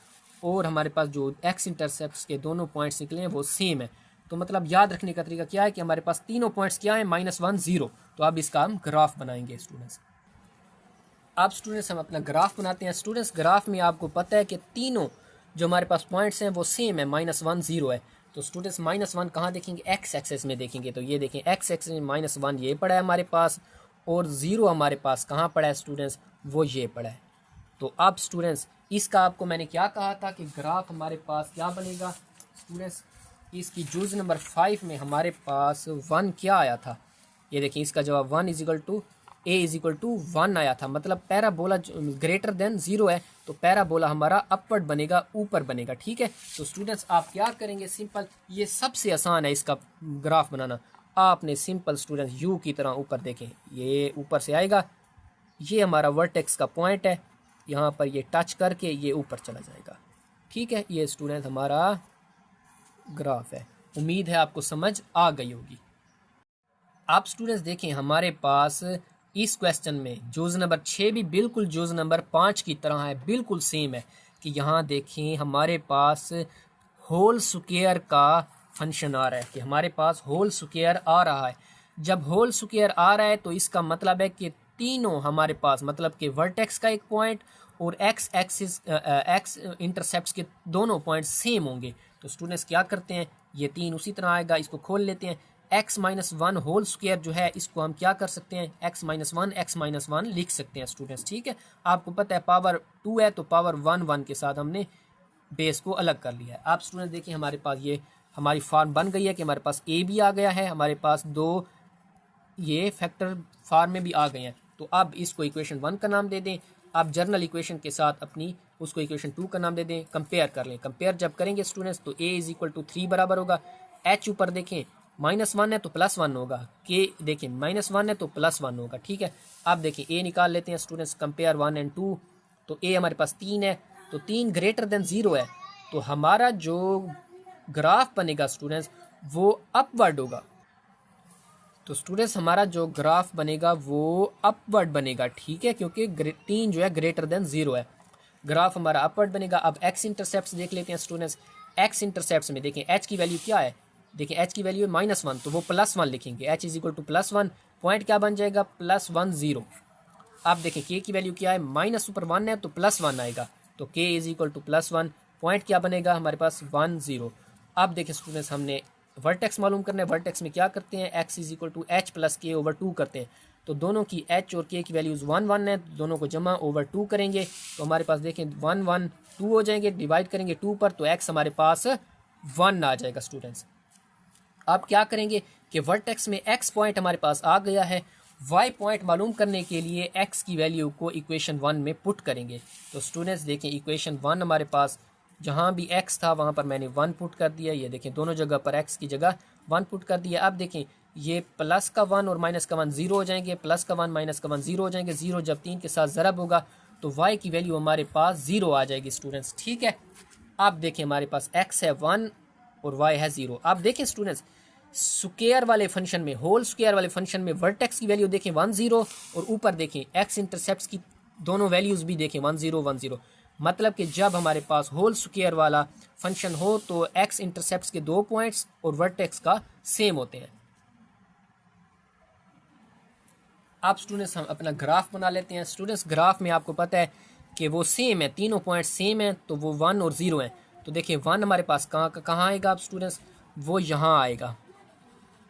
और हमारे पास जो x इंटरसेप्ट के दोनों पॉइंट्स निकले हैं वो सेम है। तो मतलब याद रखने का तरीका क्या है कि हमारे पास तीनों पॉइंट्स क्या है, -1 0। तो अब इसका हम ग्राफ बनाएंगे स्टूडेंट्स। अब स्टूडेंट्स हम अपना ग्राफ बनाते हैं। स्टूडेंट्स ग्राफ में आपको पता है कि तीनों जो हमारे पास पॉइंट्स हैं वो सेम है, -1 0 है। तो स्टूडेंट्स -1 कहाँ देखेंगे, एक्स एक्सेस में देखेंगे। तो ये देखें एक्स एक्सेस में -1 ये पड़ा है हमारे पास और 0 हमारे पास कहाँ पड़ा है स्टूडेंट्स, वो ये पड़ा है। तो अब स्टूडेंट्स इसका आपको मैंने क्या कहा था कि ग्राफ हमारे पास क्या बनेगा स्टूडेंट्स, इसकी जुज नंबर 5 में हमारे पास 1 क्या आया था, ये देखिए इसका जवाब 1 is equal to a is equal to 1 आया था। मतलब पैराबोला ग्रेटर देन 0 है तो पैराबोला हमारा अपवर्ड बनेगा, ऊपर बनेगा। ठीक है, तो स्टूडेंट्स आप क्या करेंगे, सिंपल, ये सबसे आसान है इसका ग्राफ बनाना। आपने सिंपल स्टूडेंट्स यू की तरह ऊपर देखें, ये ऊपर से आएगा, ये हमारा वर्टेक्स का पॉइंट है, यहाँ पर ये टच करके ये ऊपर चला जाएगा। ठीक है, ये स्टूडेंट हमारा ग्राफ है। उम्मीद है आपको समझ आ गई होगी। आप स्टूडेंट्स देखें हमारे पास इस क्वेश्चन में जुज नंबर 6 भी बिल्कुल जुज नंबर 5 की तरह है, बिल्कुल सेम है। कि यहाँ देखें हमारे पास होल स्क्वायर का फंक्शन आ रहा है, कि हमारे पास होल स्क्वायर आ रहा है। जब होल स्क्वायर आ रहा है तो इसका मतलब है कि तीनों हमारे पास, मतलब कि वर्टेक्स का एक पॉइंट और एक्स एक्सिस एक्स इंटरसेप्ट के दोनों पॉइंट सेम होंगे। तो स्टूडेंट्स क्या करते हैं, ये 3 उसी तरह आएगा, इसको खोल लेते हैं। x-1 होल स्क्वायर जो है इसको हम क्या कर सकते हैं, x-1 लिख सकते हैं स्टूडेंट्स। ठीक है, आपको पता है पावर 2 है तो पावर 1 1 के साथ हमने बेस को अलग कर लिया है। आप स्टूडेंट देखिए हमारे पास ये हमारी फॉर्म बन गई है कि हमारे पास a भी आ गया है, हमारे पास 2 ये फैक्टर फॉर्म में भी आ गए हैं। तो अब इसको इक्वेशन 1 का नाम दे दें, आप जर्नल इक्वेशन के साथ अपनी उसको इक्वेशन 2 का नाम दे दें, कंपेयर कर लें। कंपेयर जब करेंगे स्टूडेंट्स तो a इज इक्वल टू 3 बराबर होगा, h ऊपर देखें -1 है तो +1 होगा, के देखें -1 है तो +1 होगा। ठीक है, अब देखें a निकाल लेते हैं स्टूडेंट्स, कंपेयर 1 एंड 2। तो a हमारे पास 3 है तो 3 ग्रेटर देन 0 है, तो हमारा जो ग्राफ बनेगा स्टूडेंट्स वो अपवर्ड होगा। तो स्टूडेंट्स हमारा जो ग्राफ बनेगा वो अपवर्ड बनेगा। ठीक है, क्योंकि 3 जो है ग्रेटर देन 0 है, ग्राफ हमारा अपवर्ड बनेगा। अब एक्स इंटरसेप्ट देख लेते हैं स्टूडेंट्स। एक्स इंटरसेप्ट में देखें एच की वैल्यू क्या है, देखिए एच की वैल्यू है -1 तो वो +1 लिखेंगे, h is equal to +1, point क्या बन जाएगा +1 0। आप देखें के की वैल्यू क्या है, माइनस ऊपर 1 है तो +1 आएगा, तो के इज इक्वल टू +1, पॉइंट क्या बनेगा हमारे पास 1 0। अब देखें स्टूडेंट्स हमने वर्टेक्स मालूम करना है, वर्टेक्स में क्या करते हैं, x is equal to h plus k over 2 करते हैं। तो दोनों की h और k की वैल्यूज़ 1 1 है, दोनों को जमा ओवर 2 करेंगे तो हमारे पास देखें 1 1 2 हो जाएंगे, डिवाइड करेंगे 2 पर तो x हमारे पास 1 आ जाएगा स्टूडेंट्स। अब क्या करेंगे कि वर्टेक्स में x पॉइंट हमारे पास आ गया है, y पॉइंट मालूम करने के लिए x की वैल्यू को इक्वेशन 1 में पुट करेंगे। तो स्टूडेंट्स देखें इक्वेशन 1 हमारे पास जहाँ भी x था वहाँ पर मैंने 1 पुट कर दिया, ये देखें दोनों जगह पर x की जगह 1 पुट कर दिया। अब देखें ये प्लस का 1 और माइनस का 1 ज़ीरो हो जाएंगे, प्लस का 1 माइनस का 1 ज़ीरो हो जाएंगे। ज़ीरो जब 3 के साथ ज़रब होगा तो y की वैल्यू हमारे पास ज़ीरो आ जाएगी स्टूडेंट्स, ठीक है। आप देखें हमारे पास x है 1 और y है 0। आप देखें स्टूडेंट्स स्क्वायर वाले फंक्शन में, होल स्क्वायर वाले फंक्शन में वर्टेक्स की वैल्यू देखें 1 0 और ऊपर देखें x इंटरसेप्ट्स की दोनों वैल्यूज़ भी देखें 1 0 1 0। मतलब कि जब हमारे पास होल स्क्वायर वाला फंक्शन हो तो x इंटरसेप्ट्स के 2 पॉइंट्स और वर्टेक्स का सेम होते हैं। आप स्टूडेंट्स हम अपना ग्राफ बना लेते हैं। स्टूडेंट्स ग्राफ में आपको पता है कि वो सेम है, तीनों पॉइंट सेम है, तो वो 1 और 0 हैं। तो देखिए 1 हमारे पास कहाँ आएगा आप स्टूडेंट्स, वो यहाँ आएगा,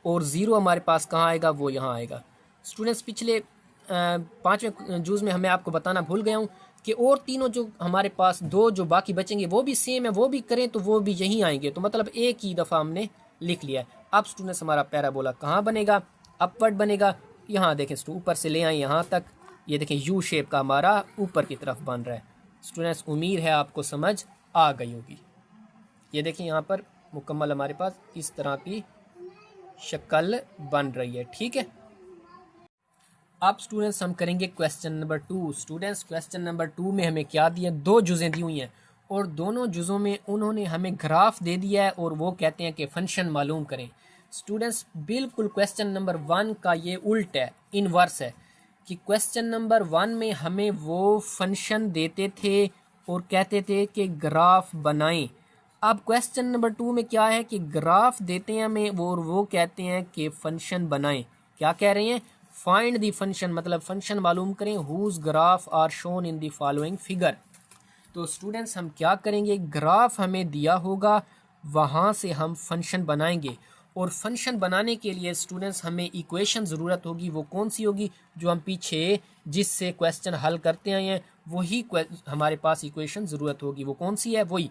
और 0 हमारे पास कहाँ आएगा, वो यहाँ आएगा। स्टूडेंट्स पिछले 5वें जूज़ में हमें आपको बताना भूल गया हूँ कि और तीनों जो हमारे पास दो जो बाकी बचेंगे वो भी सेम है, वो भी करें तो वो भी यहीं आएंगे। तो मतलब एक ही दफ़ा हमने लिख लिया है। अब स्टूडेंट्स हमारा पैराबोला कहाँ बनेगा, अपवर्ड बनेगा। यहाँ देखें ऊपर से ले आए यहाँ तक, ये देखें यू शेप का हमारा ऊपर की तरफ बन रहा है। स्टूडेंट्स उम्मीद है आपको समझ आ गई होगी। ये देखें यहाँ पर मुकम्मल हमारे पास इस तरह की शक्ल बन रही है, ठीक है। अब स्टूडेंट्स हम करेंगे question number 2। Students question number 2 में हमें क्या दिया, दो जुज़ें दी हुई हैं और दोनों जुज़ों में उन्होंने हमें ग्राफ दे दिया है और वो कहते हैं कि फंक्शन मालूम करें। स्टूडेंट्स बिल्कुल क्वेश्चन नंबर 1 का ये उल्ट है, इनवर्स है कि क्वेश्चन नंबर 1 में हमें वो फंक्शन देते थे और कहते थे कि ग्राफ बनाएं। अब क्वेश्चन नंबर 2 में क्या है कि ग्राफ देते हैं हमें और वो कहते हैं कि फंक्शन बनाएं। क्या कह रहे हैं, फाइंड दी फंक्शन, मतलब फंक्शन मालूम करें whose graph are shown in the following figure. तो स्टूडेंट्स हम क्या करेंगे, ग्राफ हमें दिया होगा, वहाँ से हम फंक्शन बनाएंगे। और फंक्शन बनाने के लिए स्टूडेंट्स हमें इक्वेशन ज़रूरत होगी। वो कौन सी होगी, जो हम पीछे जिससे क्वेश्चन हल करते आए हैं वही हमारे पास इक्वेशन ज़रूरत होगी। वो कौन सी है, वही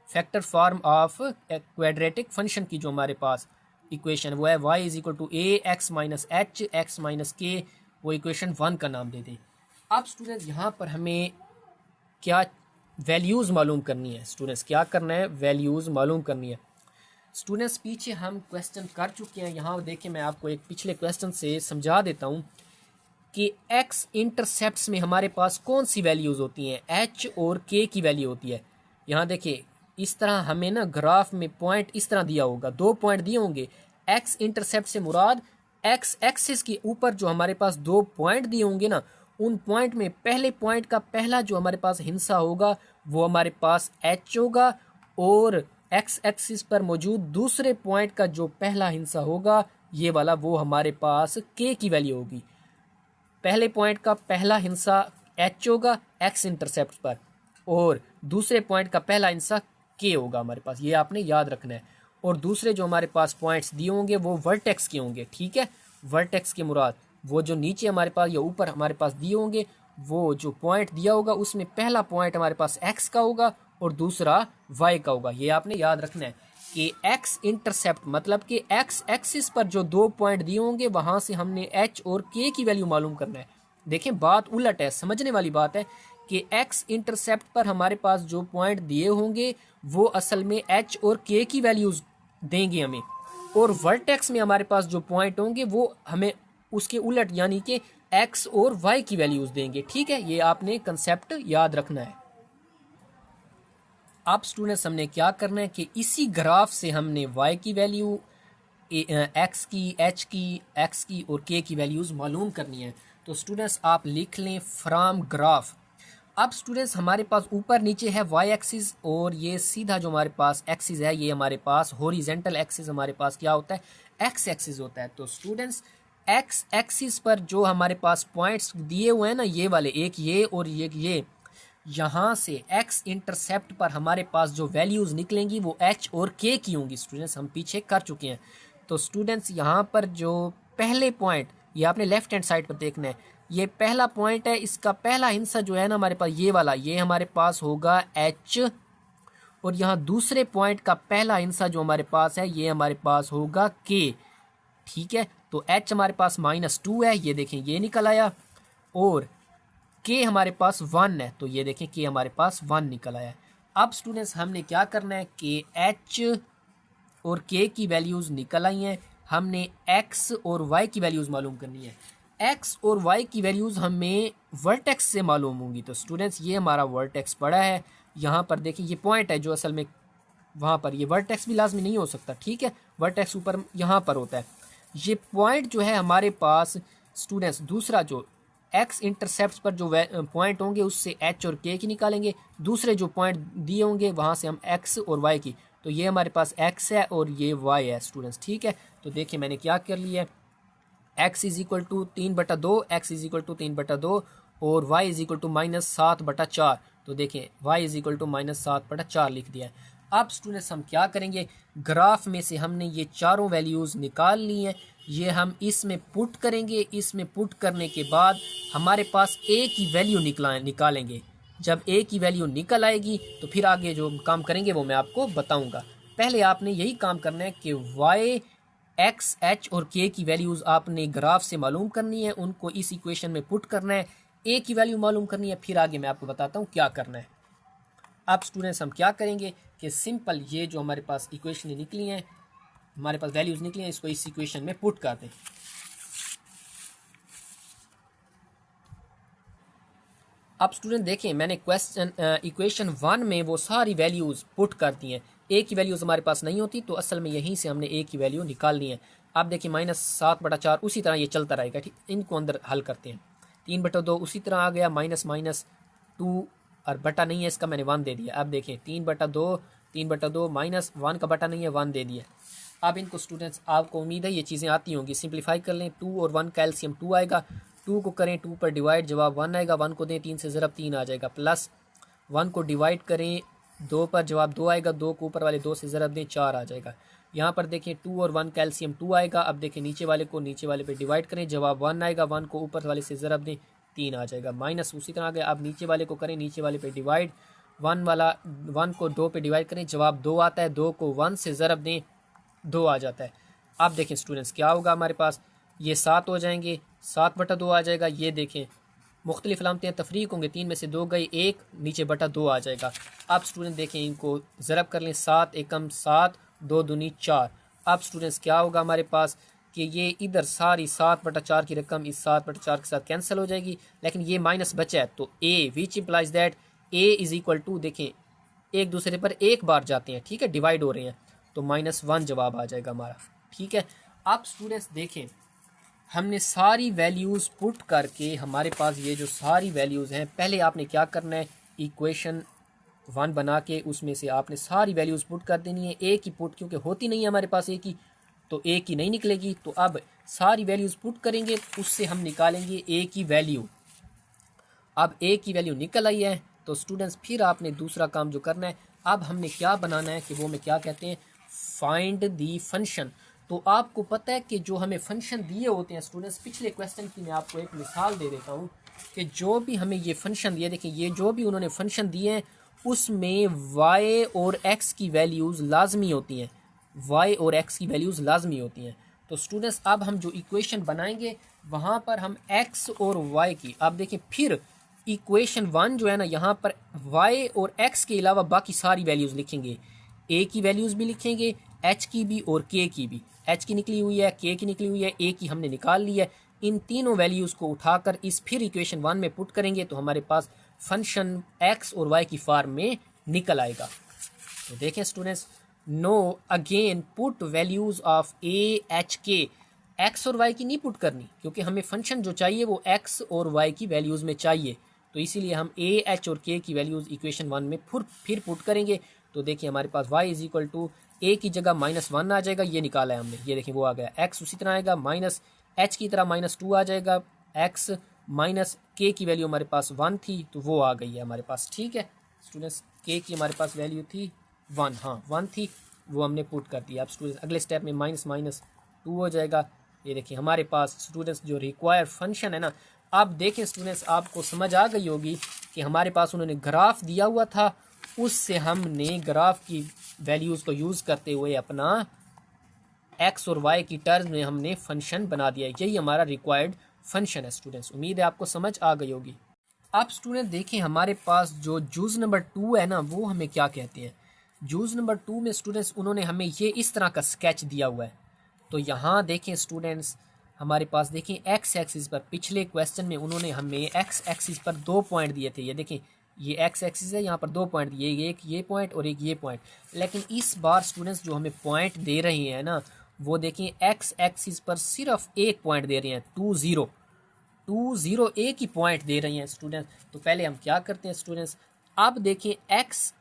factor form of quadratic function की जो हमारे पास इक्वेशन वो है y is equal to a x minus h x minus k, वो इक्वेशन 1 का नाम दे दें। अब स्टूडेंट्स यहाँ पर हमें क्या वैल्यूज़ मालूम करनी है। स्टूडेंट्स क्या करना है, वैल्यूज़ मालूम करनी है। स्टूडेंट्स पीछे हम क्वेश्चन कर चुके हैं, यहाँ देखिए मैं आपको एक पिछले क्वेश्चन से समझा देता हूँ कि x इंटरसेप्ट्स में हमारे पास कौन सी वैल्यूज़ होती हैं, h और k की वैल्यू होती है। यहाँ देखिए इस तरह हमें ना ग्राफ में पॉइंट इस तरह दिया होगा, 2 पॉइंट दिए होंगे। x इंटरसेप्ट से मुराद x एक्सिस के ऊपर जो हमारे पास 2 पॉइंट दिए होंगे ना, उन पॉइंट में पहले पॉइंट का पहला जो हमारे पास हिस्सा होगा वो हमारे पास h होगा, और x एक्सिस पर मौजूद दूसरे पॉइंट का जो पहला हिस्सा होगा ये वाला, वो हमारे पास k की वैल्यू होगी। पहले पॉइंट का पहला हिस्सा h होगा x इंटरसेप्ट पर, और दूसरे पॉइंट का पहला हिस्सा k होगा हमारे पास, ये आपने याद रखना है। और दूसरे जो हमारे पास पॉइंट्स दिए होंगे वो वर्टेक्स के होंगे, ठीक है। वर्टेक्स के मुराद वो जो नीचे हमारे पास या ऊपर हमारे पास दिए होंगे, वो जो पॉइंट दिया होगा उसमें पहला पॉइंट हमारे पास x का होगा और दूसरा y का होगा। ये आपने याद रखना है कि x इंटरसेप्ट मतलब कि x एक्सिस पर जो 2 पॉइंट दिए होंगे वहाँ से हमने h और k की वैल्यू मालूम करना है। देखें बात उलट है, समझने वाली बात है कि x इंटरसेप्ट पर हमारे पास जो पॉइंट दिए होंगे वो असल में h और k की वैल्यूज़ देंगे हमें, और वर्टेक्स में हमारे पास जो पॉइंट होंगे वो हमें उसके उलट यानी कि x और y की वैल्यूज़ देंगे, ठीक है। ये आपने कंसेप्ट याद रखना है। अब स्टूडेंट्स हमने क्या करना है कि इसी ग्राफ से हमने y की वैल्यू, x की, h की, x की और k की वैल्यूज़ मालूम करनी है। तो स्टूडेंट्स आप लिख लें फ्रॉम ग्राफ। अब स्टूडेंट्स हमारे पास ऊपर नीचे है y एक्सिस और ये सीधा जो हमारे पास एक्सिस है ये हमारे पास हॉरिजॉन्टल एक्सिस हमारे पास क्या होता है, x एक्सिस होता है। तो स्टूडेंट्स x एक्सिस पर जो हमारे पास पॉइंट्स दिए हुए हैं ना, ये वाले, एक ये और ये, यहाँ से x इंटरसेप्ट पर हमारे पास जो वैल्यूज़ निकलेंगी वो h और k की होंगी। स्टूडेंट्स हम पीछे कर चुके हैं। तो स्टूडेंट्स यहाँ पर जो पहले पॉइंट, ये आपने लेफ्ट हैंड साइड पर देखना है, ये पहला पॉइंट है, इसका पहला हिस्सा जो है ना हमारे पास ये वाला, ये हमारे पास होगा h, और यहाँ दूसरे पॉइंट का पहला हिस्सा जो हमारे पास है ये हमारे पास होगा k, ठीक है। तो h हमारे पास -2 है, ये देखें ये निकल आया, और k हमारे पास 1 है, तो ये देखें k हमारे पास 1 निकल आया है। अब स्टूडेंट्स हमने क्या करना है कि h और k की वैल्यूज़ निकल आई हैं, हमने एक्स और वाई की वैल्यूज़ मालूम करनी है। एक्स और वाई की वैल्यूज़ हमें वर्टेक्स से मालूम होंगी। तो स्टूडेंट्स ये हमारा वर्टेक्स पड़ा है, यहाँ पर देखिए ये पॉइंट है जो असल में वहाँ पर, ये वर्टेक्स भी लाजमी नहीं हो सकता, ठीक है, वर्टेक्स ऊपर यहाँ पर होता है। ये पॉइंट जो है हमारे पास स्टूडेंट्स, दूसरा जो एक्स इंटरसेप्ट पर जो पॉइंट होंगे उससे एच और के की निकालेंगे, दूसरे जो पॉइंट दिए होंगे वहाँ से हम एक्स और वाई की। तो ये हमारे पास एक्स है और ये वाई है स्टूडेंट्स, ठीक है। तो देखिए मैंने क्या कर लिया है, x is equal to 3/2, x is equal to 3/2 और वाई इज इक्वल टू -7/4। तो देखें वाई इज इक्वल टू -7/4 लिख दिया है। अब स्टूडेंट्स हम क्या करेंगे, ग्राफ में से हमने ये चारों वैल्यूज़ निकाल ली हैं, ये हम इसमें पुट करेंगे। इसमें पुट करने के बाद हमारे पास ए की वैल्यू निकालेंगे। जब ए की वैल्यू निकल आएगी तो फिर आगे जो काम करेंगे वो मैं आपको बताऊंगा। पहले आपने यही काम करना है कि वाई, एक्स, एच और के की वैल्यूज़ आपने ग्राफ से मालूम करनी है, उनको इस इक्वेशन में पुट करना है, ए की वैल्यू मालूम करनी है, फिर आगे मैं आपको बताता हूँ क्या करना है। अब स्टूडेंट्स हम क्या करेंगे कि सिंपल ये जो हमारे पास इक्वेशन निकली हैं, हमारे पास वैल्यूज़ निकली हैं, इसको इस इक्वेशन में पुट कर दें। अब स्टूडेंट देखें मैंने इक्वेशन 1 में वो सारी वैल्यूज़ पुट कर दी हैं। ए की वैल्यूज़ हमारे पास नहीं होती तो असल में यहीं से हमने ए की वैल्यू निकालनी है। आप देखिए -7/4 उसी तरह ये चलता रहेगा, ठीक। इनको अंदर हल करते हैं। 3/2 उसी तरह आ गया, -2 और बटा नहीं है इसका, मैंने 1 दे दिया। अब देखें 3/2 -1 का बटा नहीं है, 1 दे दिया। अब इनको स्टूडेंट्स आपको उम्मीद है ये चीज़ें आती होंगी, सिंप्लीफाई कर लें। 2 और 1 का एलसीएम 2 आएगा, 2 को करें 2 पर डिवाइड, जवाब 1 आएगा। 1 को दें 3 से ज़रब 3 आ जाएगा, प्लस 1 को डिवाइड करें 2 पर, जवाब 2 आएगा। 2 को ऊपर वाले 2 से ज़रब दें, 4 आ जाएगा। यहाँ पर देखें 2 और 1 का एलसीएम 2 आएगा। अब देखें नीचे वाले को नीचे वाले पे डिवाइड करें, जवाब 1 आएगा। 1 को ऊपर वाले से ज़रब दें, 3 आ जाएगा। माइनस उसी तरह आ गया। अब नीचे वाले को करें, नीचे वाले पे डिवाइड, 1 को 2 पे डिवाइड करें, जवाब 2 आता है। 2 को 1 से ज़रब दें, 2 आ जाता है। अब देखें स्टूडेंट्स क्या होगा, हमारे पास ये 7 हो जाएंगे, 7/2 आ जाएगा। ये देखें मुख्तलिफ अलामतें तफरीक होंगे, 3 में से 2 गई, 1 नीचे बटा 2 आ जाएगा। अब स्टूडेंट देखें इनको ज़रब कर लें, 7 एकम 7, 2 दूनी 4। अब स्टूडेंट्स क्या होगा हमारे पास कि ये इधर सारी 7/4 की रकम इस 7/4 के साथ कैंसिल हो जाएगी, लेकिन ये माइनस बचा है तो a which implies that a is equal to, देखें एक दूसरे पर एक बार जाते हैं, ठीक है, डिवाइड हो रहे हैं, तो -1 जवाब आ जाएगा हमारा, ठीक है। अब स्टूडेंट्स देखें हमने सारी वैल्यूज़ पुट करके हमारे पास ये जो सारी वैल्यूज़ हैं, पहले आपने क्या करना है, इक्वेशन 1 बना के उसमें से आपने सारी वैल्यूज़ पुट कर देनी है। ए की पुट क्योंकि होती नहीं है हमारे पास ए की, तो ए की नहीं निकलेगी, तो अब सारी वैल्यूज़ पुट करेंगे, उससे हम निकालेंगे ए की वैल्यू। अब ए की वैल्यू निकल आई है तो स्टूडेंट्स फिर आपने दूसरा काम जो करना है, अब हमने क्या बनाना है कि वो में क्या कहते हैं, फाइंड दी फंक्शन। तो आपको पता है कि जो हमें फंक्शन दिए होते हैं स्टूडेंट्स, पिछले क्वेश्चन की मैं आपको एक मिसाल दे देता हूँ कि जो भी हमें ये फंक्शन दिए, देखिए ये जो भी उन्होंने फंक्शन दिए हैं उसमें y और x की वैल्यूज़ लाजमी होती हैं, y और x की वैल्यूज़ लाजमी होती हैं। तो स्टूडेंट्स अब हम जो इक्वेशन बनाएंगे वहाँ पर हम x और y की, आप देखिए फिर इक्वेशन 1 जो है ना, यहाँ पर y और x के अलावा बाकी सारी वैल्यूज़ लिखेंगे, a की वैल्यूज़ भी लिखेंगे, h की भी और k की भी। h की निकली हुई है, k की निकली हुई है, a की हमने निकाल ली है। इन तीनों वैल्यूज़ को उठाकर इस फिर इक्वेशन 1 में पुट करेंगे तो हमारे पास फंक्शन x और y की फॉर्म में निकल आएगा। तो देखें students, no again put values of a, h, k, x और y की नहीं पुट करनी क्योंकि हमें फंक्शन जो चाहिए वो x और y की वैल्यूज़ में चाहिए, तो इसीलिए हम a, h और k की वैल्यूज़ इक्वेशन 1 में फिर पुट करेंगे। तो देखिए हमारे पास y is equal to a की जगह -1 आ जाएगा, ये निकाला है हमने, ये देखिए वो आ गया। x उसी तरह आएगा, माइनस h की तरह -2 आ जाएगा, x माइनस k की वैल्यू हमारे पास 1 थी तो वो आ गई है हमारे पास, ठीक है स्टूडेंट्स। k की हमारे पास वैल्यू थी 1, हाँ 1 थी, वो हमने पुट कर दिया। अब स्टूडेंट्स अगले स्टेप में -2 हो जाएगा। ये देखिए हमारे पास स्टूडेंट्स जो रिक्वायर्ड फंक्शन है ना, अब देखें स्टूडेंट्स आपको समझ आ गई होगी कि हमारे पास उन्होंने ग्राफ दिया हुआ था, उससे हमने ग्राफ की वैल्यूज़ को यूज़ करते हुए अपना x और y की टर्म्स में हमने फंक्शन बना दिया। यही हमारा रिक्वायर्ड फंक्शन है स्टूडेंट्स, उम्मीद है आपको समझ आ गई होगी। अब स्टूडेंट देखें हमारे पास जो जूज़ नंबर 2 है ना, वो हमें क्या कहते हैं। जूज़ नंबर 2 में स्टूडेंट्स उन्होंने हमें ये इस तरह का स्केच दिया हुआ है, तो यहाँ देखें स्टूडेंट्स, हमारे पास देखें एक्स एक्सिस पर पिछले क्वेश्चन में उन्होंने हमें एक्स एक्सिस पर 2 पॉइंट दिए थे। ये देखें, ये एक्स एक्सिस है, यहाँ पर 2 पॉइंट दिए, एक ये पॉइंट और एक ये पॉइंट। लेकिन इस बार स्टूडेंट्स जो हमें पॉइंट दे रहे हैं ना, वो देखें एक्स एक्सिस पर सिर्फ एक पॉइंट दे रहे हैं, 2 0 एक ही पॉइंट दे रही हैं स्टूडेंट्स। तो पहले हम क्या करते हैं स्टूडेंट्स, अब देखें एक्स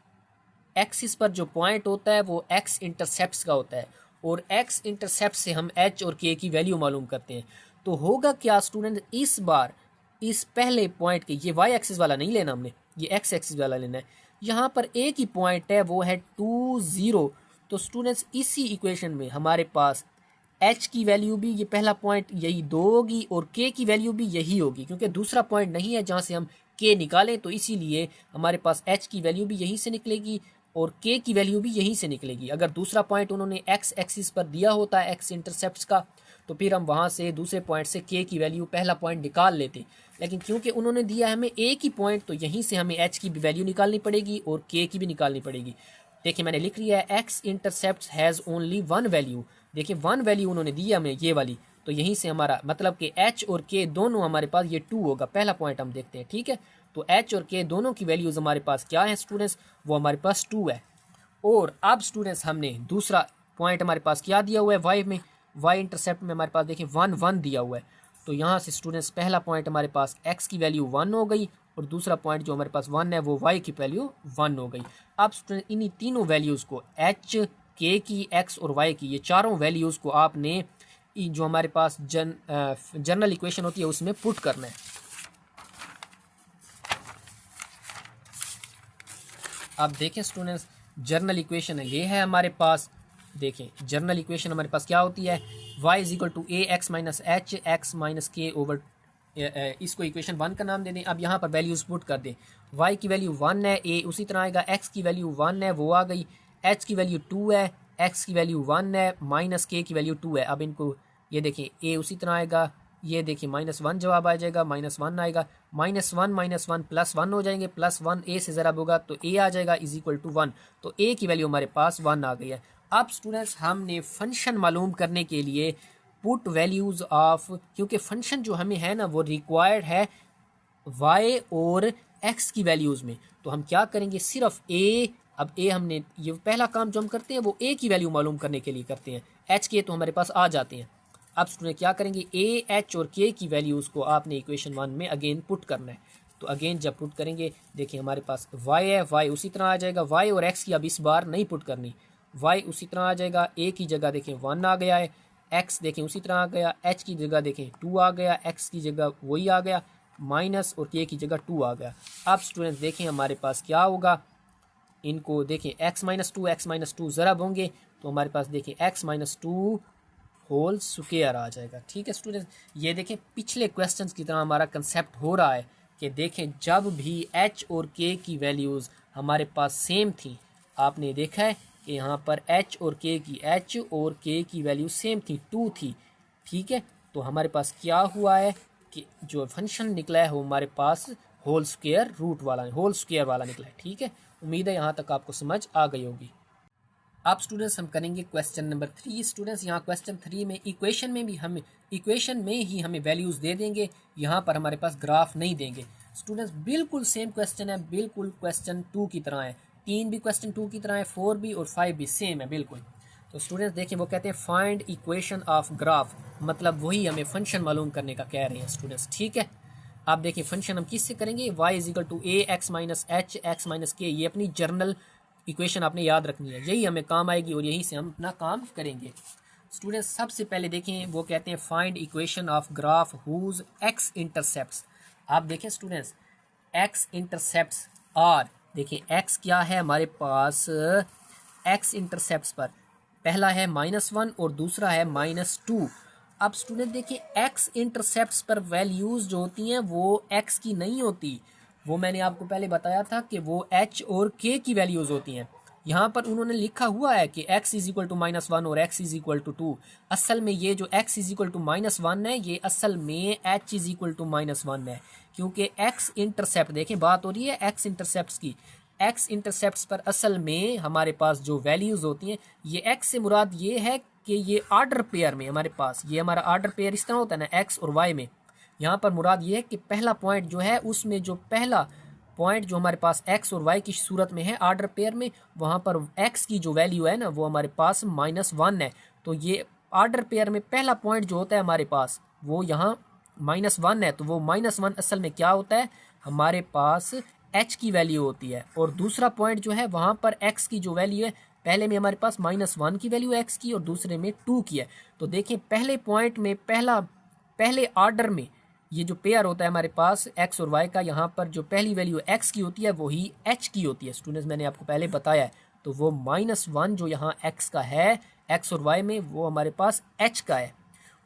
एक्सिस पर जो पॉइंट होता है वो एक्स इंटरसेप्ट का होता है, और एक्स इंटरसेप्ट से हम एच और के की वैल्यू मालूम करते हैं। तो होगा क्या स्टूडेंट, इस बार इस पहले पॉइंट के, ये वाई एक्सिस वाला नहीं लेना हमने, ये एक्स एक्सिस वाला लेना है। यहाँ पर एक ही पॉइंट है, वो है 2 0। तो स्टूडेंट्स इसी इक्वेशन में हमारे पास एच की वैल्यू भी, ये पहला पॉइंट यही 2 होगी, और के की वैल्यू भी यही होगी, क्योंकि दूसरा पॉइंट नहीं है जहाँ से हम के निकालें, तो इसीलिए हमारे पास एच की वैल्यू भी यहीं से निकलेगी और के की वैल्यू भी यहीं से निकलेगी। अगर दूसरा पॉइंट उन्होंने एक्स एक्सिस पर दिया होता है एक्स इंटरसेप्ट का, तो फिर हम वहाँ से दूसरे पॉइंट से के की वैल्यू पहला पॉइंट निकाल लेते। लेकिन क्योंकि उन्होंने दिया हमें एक ही पॉइंट, तो यहीं से हमें एच की भी वैल्यू निकालनी पड़ेगी और के की भी निकालनी पड़ेगी। देखिए मैंने लिख लिया है x intercept has only 1 value. देखिए 1 वैल्यू उन्होंने दी है हमें, ये वाली, तो यहीं से हमारा मतलब कि एच और के दोनों हमारे पास ये 2 होगा। पहला पॉइंट हम देखते हैं, ठीक है। तो एच और के दोनों की वैल्यूज़ हमारे पास क्या है स्टूडेंट्स, वो हमारे पास 2 है। और अब स्टूडेंट्स हमने दूसरा पॉइंट हमारे पास क्या दिया हुआ है, वाई में, वाई इंटरसेप्ट में हमारे पास देखिए 1 1 दिया हुआ है। तो यहाँ से स्टूडेंट्स पहला पॉइंट हमारे पास एक्स की वैल्यू 1 हो गई, और दूसरा पॉइंट जो हमारे पास 1 है वो वाई की वैल्यू 1 हो गई। अब स्टूडेंट इन्हीं तीनों वैल्यूज़ को, एच, के की, एक्स और वाई की, ये चारों वैल्यूज़ को आपने जो हमारे पास जनरल इक्वेशन होती है उसमें पुट करना है। अब देखें स्टूडेंट्स, जर्नल इक्वेशन है, ये है हमारे पास। देखें जर्नल इक्वेशन हमारे पास क्या होती है, y is equal to a x minus h x minus k over, इसको इक्वेशन 1 का नाम दे दें। अब यहाँ पर वैल्यूज पुट कर दें, y की वैल्यू 1 है, a उसी तरह आएगा, x की वैल्यू 1 है वो आ गई, h की वैल्यू 2 है, x की वैल्यू 1 है, माइनस k की वैल्यू 2 है। अब इनको ये देखें, a उसी तरह आएगा, ये देखिए -1 जवाब आ जाएगा, -1 आएगा, -1 +1 हो जाएंगे, +1 a से ज़रा होगा तो a आ जाएगा इज इक्वल टू 1। तो a की वैल्यू हमारे पास 1 आ गई है। अब स्टूडेंट्स हमने फंक्शन मालूम करने के लिए पुट वैल्यूज़ ऑफ, क्योंकि फंक्शन जो हमें है ना वो रिक्वायर्ड है y और x की वैल्यूज़ में, तो हम क्या करेंगे, सिर्फ a, अब a हमने, ये पहला काम जो हम करते हैं वो a की वैल्यू मालूम करने के लिए करते हैं, h के तो हमारे पास आ जाते हैं। अब स्टूडेंट क्या करेंगे, a, h और k की वैल्यूज़ को आपने इक्वेशन 1 में अगेन पुट करना है। तो अगेन जब पुट करेंगे, देखिए हमारे पास y है, y उसी तरह आ जाएगा, y और x की अब इस बार नहीं पुट करनी, y उसी तरह आ जाएगा, a की जगह देखें 1 आ गया है, x देखें उसी तरह आ गया, h की जगह देखें 2 आ गया, x की जगह वही आ गया, माइनस और k की जगह 2 आ गया। अब स्टूडेंट्स देखें हमारे पास क्या होगा, इनको देखें x -2 ज़रब होंगे, तो हमारे पास देखें x-2 होल स्क्वायर आ जाएगा। ठीक है स्टूडेंट्स, ये देखें पिछले क्वेश्चंस की तरह हमारा कंसेप्ट हो रहा है कि देखें जब भी h और k की वैल्यूज़ हमारे पास सेम थी, आपने देखा है कि यहाँ पर h और k की वैल्यू सेम थी, 2 थी। ठीक है, तो हमारे पास क्या हुआ है कि जो फंक्शन निकला है वो हमारे पास होल स्क्वायर वाला निकला है। ठीक है, उम्मीद है यहाँ तक आपको समझ आ गई होगी। अब स्टूडेंट्स हम करेंगे क्वेश्चन नंबर 3। स्टूडेंट्स यहाँ क्वेश्चन 3 में इक्वेशन में ही हमें वैल्यूज़ दे देंगे, यहाँ पर हमारे पास ग्राफ नहीं देंगे। स्टूडेंट्स बिल्कुल सेम क्वेश्चन है, बिल्कुल क्वेश्चन 2 की तरह है, 3 भी क्वेश्चन 2 की तरह है, 4 भी और 5 भी सेम है बिल्कुल। तो स्टूडेंट्स देखिए वो कहते हैं फाइंड इक्वेशन ऑफ ग्राफ, मतलब वही हमें फंक्शन मालूम करने का कह रहे हैं स्टूडेंट्स। ठीक है, आप देखिए फंक्शन हम किससे करेंगे, y is equal to a x minus h x minus k, ये अपनी जर्नल इक्वेशन आपने याद रखनी है, यही हमें काम आएगी और यहीं से हम अपना काम करेंगे। स्टूडेंट्स सबसे पहले देखें वो कहते हैं find equation of graph whose x intercepts. आप देखें स्टूडेंट्स एक्स इंटरसेप्ट्स आर, देखिए एक्स क्या है हमारे पास, एक्स इंटरसेप्ट्स पर पहला है -1 और दूसरा है -2। अब स्टूडेंट देखिए एक्स इंटरसेप्ट्स पर वैल्यूज़ जो होती हैं वो एक्स की नहीं होती, वो मैंने आपको पहले बताया था कि वो एच और के की वैल्यूज़ होती हैं। यहाँ पर उन्होंने लिखा हुआ है कि x इज इक्वल टू -1 और x इज इक्वल टू 2। असल में ये जो x इज इक्वल टू -1 है, ये असल में h इज इक्वल टू -1 है, क्योंकि x इंटरसेप्ट, देखें बात हो रही है x इंटरसेप्ट्स की, x इंटरसेप्ट्स पर असल में हमारे पास जो वैल्यूज़ होती हैं, ये x से मुराद ये है कि ये आर्डर पेयर में हमारे पास ये हमारा आर्डर पेयर इस तरह होता है ना एक्स और वाई में। यहाँ पर मुराद ये है कि पहला पॉइंट जो है उसमें जो पहला पॉइंट जो हमारे पास एक्स और वाई की सूरत में है आर्डर पेयर में, वहाँ पर एक्स की जो वैल्यू है ना वो हमारे पास -1 है। तो ये आर्डर पेयर में पहला पॉइंट जो होता है हमारे पास वो यहाँ -1 है। तो वो -1 असल में क्या होता है, हमारे पास एच की वैल्यू होती है। और दूसरा पॉइंट जो है वहाँ पर एक्स की जो वैल्यू है, पहले में हमारे पास -1 की वैल्यू एक्स की और दूसरे में 2 की है। तो देखें पहले पॉइंट में पहले आर्डर में ये जो पेयर होता है हमारे पास एक्स और वाई का, यहाँ पर जो पहली वैल्यू एक्स की होती है वही एच की होती है। स्टूडेंट्स मैंने आपको पहले बताया है। तो वो -1 जो यहाँ एक्स का है एक्स और वाई में वो हमारे पास एच का है।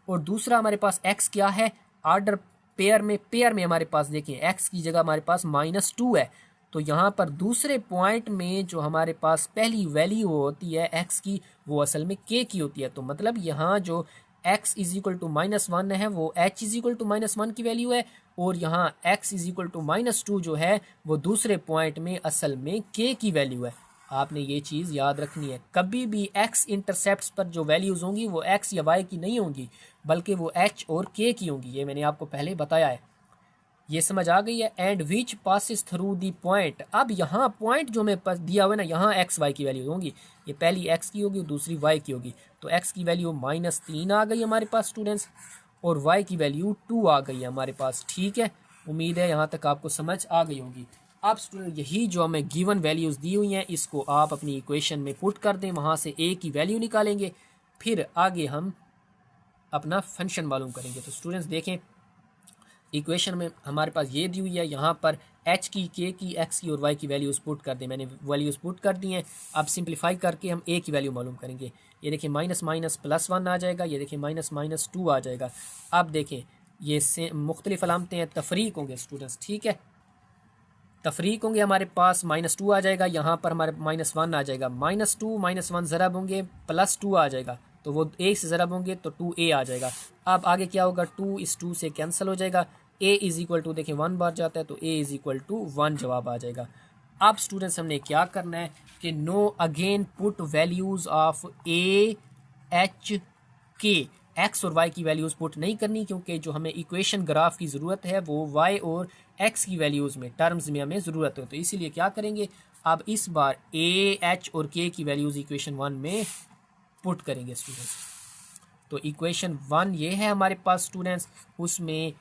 और दूसरा हमारे पास एक्स क्या है आर्डर पेयर में हमारे पास देखिए एक्स की जगह हमारे पास -2 है। तो यहाँ पर दूसरे पॉइंट में जो हमारे पास पहली वैल्यू होती है एक्स की वो असल में के की होती है। तो मतलब यहाँ जो x इज इक्वल टू -1 है वो h इज इक्वल टू -1 की वैल्यू है, और यहाँ x इज इक्वल टू -2 जो है वो दूसरे पॉइंट में असल में k की वैल्यू है। आपने ये चीज़ याद रखनी है, कभी भी x इंटरसेप्ट्स पर जो वैल्यूज़ होंगी वो x या y की नहीं होंगी बल्कि वो h और k की होंगी। ये मैंने आपको पहले बताया है। ये समझ आ गई है। And which passes through the point. अब यहाँ पॉइंट जो हमें दिया हुआ है ना, यहाँ एक्स वाई की वैल्यू होंगी। ये पहली एक्स की होगी दूसरी वाई की होगी। तो एक्स की वैल्यू -3 आ गई हमारे पास स्टूडेंट्स, और वाई की वैल्यू 2 आ गई है हमारे पास। ठीक है, उम्मीद है यहाँ तक आपको समझ आ गई होगी। अब स्टूडेंट यही जो हमें गिवन वैल्यूज़ दी हुई हैं इसको आप अपनी इक्वेशन में पुट कर दें, वहाँ से ए की वैल्यू निकालेंगे, फिर आगे हम अपना फंक्शन मालूम करेंगे। तो स्टूडेंट्स देखें इक्वेशन में हमारे पास ये दी हुई है, यहाँ पर एच की, के की, एक्स की और वाई की वैल्यूज़ पुट कर दें। मैंने वैल्यूज़ पुट कर दी हैं। अब सिंप्लीफाई करके हम ए की वैल्यू मालूम करेंगे। ये देखिए -+1 आ जाएगा, ये देखिए -2 आ जाएगा। अब देखें ये से मुख्तलिफ अलामतें हैं, तफरीक होंगे स्टूडेंट्स। ठीक है, तफरीक होंगे, हमारे पास -2 आ जाएगा, यहाँ पर हमारे -1 आ जाएगा। -2 -1 ज़रब होंगे, +2 आ जाएगा। तो वो ए से ज़रब होंगे तो 2a आ जाएगा। अब आगे क्या होगा, 2 इस 2 से कैंसिल हो जाएगा। a इज़ इक्वल टू देखिए 1 बार जाता है तो a इज़ इक्वल टू 1 जवाब आ जाएगा। अब स्टूडेंट्स हमने क्या करना है कि no again put values of a h k, x और वाई की वैल्यूज़ पुट नहीं करनी, क्योंकि जो हमें इक्वेशन ग्राफ की ज़रूरत है वो वाई और एक्स की वैल्यूज़ में टर्म्स में हमें ज़रूरत है। तो इसीलिए क्या करेंगे, अब इस बार a h और k की वैल्यूज़ इक्वेशन 1 में पुट करेंगे स्टूडेंट्स। तो इक्वेशन 1 ये है हमारे पास स्टूडेंट्स, उसमें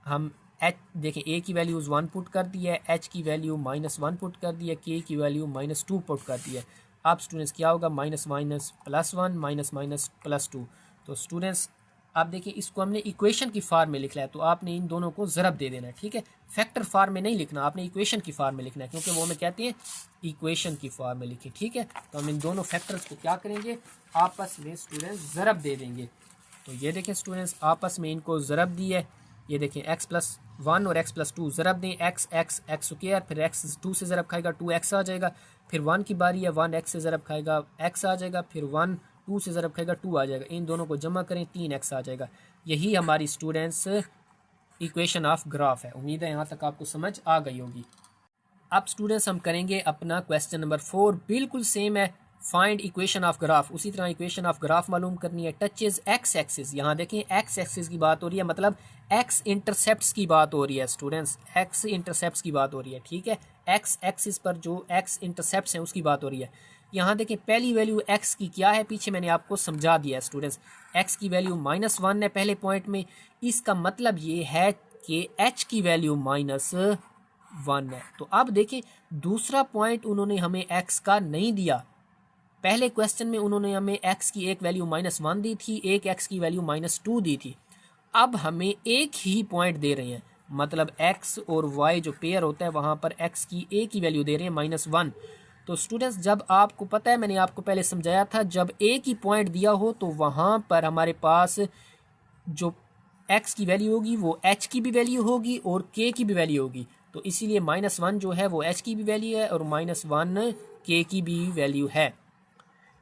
हम एच देखें a की वैल्यूज़ 1 पुट कर दी है, h की वैल्यू -1 पुट कर दी है, k की वैल्यू -2 पुट कर दी है। अब स्टूडेंट्स क्या होगा, -+1 +2। तो स्टूडेंट्स आप देखिए इसको हमने इक्वेशन की फार्म में लिखना है, तो आपने इन दोनों को ज़रब दे देना है। ठीक है, फैक्टर फार्म में नहीं लिखना, आपने इक्वेशन की फार्म में लिखना है, क्योंकि वो हमें कहते हैं इक्वेशन की फार्म में लिखें। ठीक है, तो हम इन दोनों फैक्टर्स को क्या करेंगे, आपस में स्टूडेंट्स ज़रब दे देंगे। तो ये देखें स्टूडेंट्स आपस में इनको ज़रब दी है। ये देखें x+1 और x+2 ज़रब दें, x स्क्वायर, फिर x 2 से ज़रब खाएगा 2x आ जाएगा, फिर 1 की बारी है 1 x से ज़रब खाएगा x आ जाएगा, फिर 1 2 से ज़रब खाएगा 2 आ जाएगा। इन दोनों को जमा करें 3x आ जाएगा। यही हमारी स्टूडेंट्स इक्वेशन ऑफ ग्राफ है। उम्मीद है यहाँ तक आपको समझ आ गई होगी। अब स्टूडेंट्स हम करेंगे अपना क्वेश्चन नंबर 4, बिल्कुल सेम है, फाइंड इक्वेशन ऑफ ग्राफ। उसी तरह इक्वेशन ऑफ ग्राफ मालूम करनी है। टचेज एक्स एक्सिस, यहाँ देखें एक्स एक्सिस की बात हो रही है, मतलब एक्स इंटरसेप्ट्स की बात हो रही है स्टूडेंट्स, एक्स इंटरसेप्ट्स की बात हो रही है। ठीक है, एक्स एक्सिस पर जो एक्स इंटरसेप्ट्स हैं उसकी बात हो रही है। यहाँ देखें पहली वैल्यू एक्स की क्या है, पीछे मैंने आपको समझा दिया है स्टूडेंट्स। एक्स की वैल्यू -1 है पहले पॉइंट में, इसका मतलब ये है कि एच की वैल्यू -1 है। तो अब देखें दूसरा पॉइंट उन्होंने हमें एक्स का नहीं दिया। पहले क्वेश्चन में उन्होंने हमें एक्स की एक वैल्यू -1 दी थी, एक एक्स की वैल्यू -2 दी थी। अब हमें एक ही पॉइंट दे रहे हैं, मतलब एक्स और वाई जो पेयर होता है वहाँ पर एक्स की एक ही वैल्यू दे रहे हैं -1। तो स्टूडेंट्स जब आपको पता है, मैंने आपको पहले समझाया था, जब एक ही पॉइंट दिया हो तो वहाँ पर हमारे पास जो एक्स की वैल्यू होगी वो एच की भी वैल्यू होगी और के की भी वैल्यू होगी। तो इसीलिए -1 जो है वो एच की भी वैल्यू है और -1 के की भी वैल्यू है।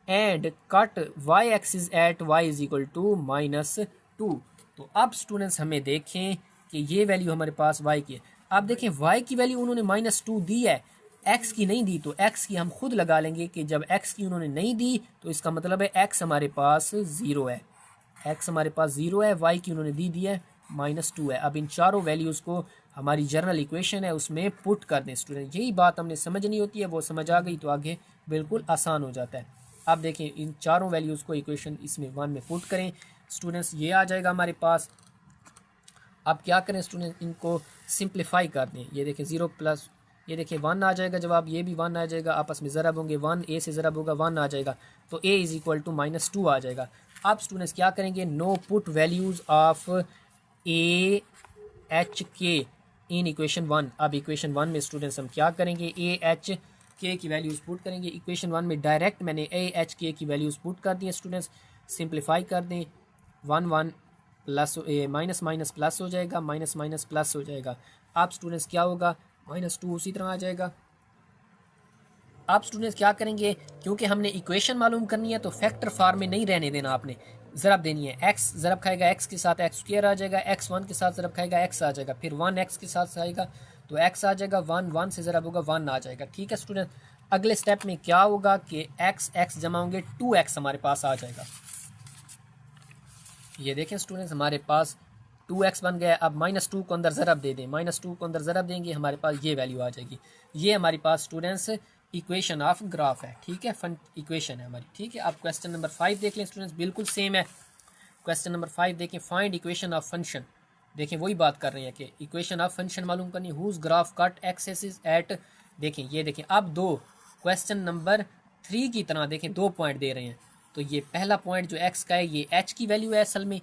And cut y axis at y is equal to -2। तो अब स्टूडेंट्स हमें देखें कि ये वैल्यू हमारे पास y की है। अब देखें y की वैल्यू उन्होंने -2 दी है, एक्स की नहीं दी तो एक्स की हम खुद लगा लेंगे कि जब एक्स की उन्होंने नहीं दी तो इसका मतलब है एक्स हमारे पास ज़ीरो है, एक्स हमारे पास ज़ीरो है, वाई की उन्होंने दी है -2 है। अब इन चारों वैल्यूज़ को हमारी जर्नल इक्वेशन है उसमें पुट कर दें स्टूडेंट। यही बात हमने समझनी होती है, वो समझ आ गई तो आगे बिल्कुल आसान हो जाता है। अब देखें इन चारों वैल्यूज़ को इक्वेशन इसमें 1 में पुट करें स्टूडेंट्स, ये आ जाएगा हमारे पास। अब क्या करें स्टूडेंट, इनको सिंप्लीफाई कर दें। ये देखें 0 प्लस, ये देखिए 1 आ जाएगा जवाब, ये भी 1 आ जाएगा, आपस में ज़रब होंगे, 1 ए से ज़रब होगा 1 आ जाएगा, तो a इज़ इक्वल टू -2 आ जाएगा। अब स्टूडेंट्स क्या करेंगे, know put values of A H के इन इक्वेशन 1। अब इक्वेशन 1 में स्टूडेंट्स हम क्या करेंगे, ए एच के की वैल्यूज़ पुट करेंगे। इक्वेशन 1 में डायरेक्ट मैंने ए एच के की वैल्यूज़ पुट कर दी है स्टूडेंट्स। सिंप्लीफाई कर दें, 1 प्लस माइनस माइनस प्लस हो जाएगा, माइनस माइनस प्लस हो जाएगा। अब स्टूडेंट्स क्या होगा, -2 उसी तरह आ जाएगा। आप स्टूडेंट्स क्या करेंगे, क्योंकि हमने इक्वेशन मालूम करनी है तो फैक्टर फॉर्म में नहीं रहने देना, आपने ज़रब देनी है। एक्स ज़रब खाएगा एक्स के साथ एक्स स्क्वायर आ जाएगा, एक्स 1 के साथ ज़रब खाएगा एक्स आ जाएगा, फिर 1 एक्स के साथ आएगा तो एक्स आ जाएगा, 1 से ज़रब होगा 1 आ जाएगा। ठीक है स्टूडेंट, अगले स्टेप में क्या होगा कि एक्स एक्स जमा होंगे 2x हमारे पास आ जाएगा। ये देखें स्टूडेंट्स हमारे पास 2x बन गया। अब -2 को अंदर ज़रब दे दें, -2 को अंदर ज़रब देंगे हमारे पास ये वैल्यू आ जाएगी। ये हमारी पास स्टूडेंट्स इक्वेशन ऑफ ग्राफ है। ठीक है, फन इक्वेशन है हमारी। ठीक है, अब क्वेश्चन नंबर 5 देख लें स्टूडेंट्स, बिल्कुल सेम है। क्वेश्चन नंबर 5 देखें, फाइंड इक्वेशन ऑफ फंक्शन। देखें वही बात कर रहे हैं कि इक्वेशन ऑफ फंक्शन मालूम करनी, whose graph cut axes at. देखें ये देखें, अब दो क्वेश्चन नंबर 3 की तरह देखें 2 पॉइंट दे रहे हैं। तो ये पहला पॉइंट जो एक्स का है ये एच की वैल्यू है असल में,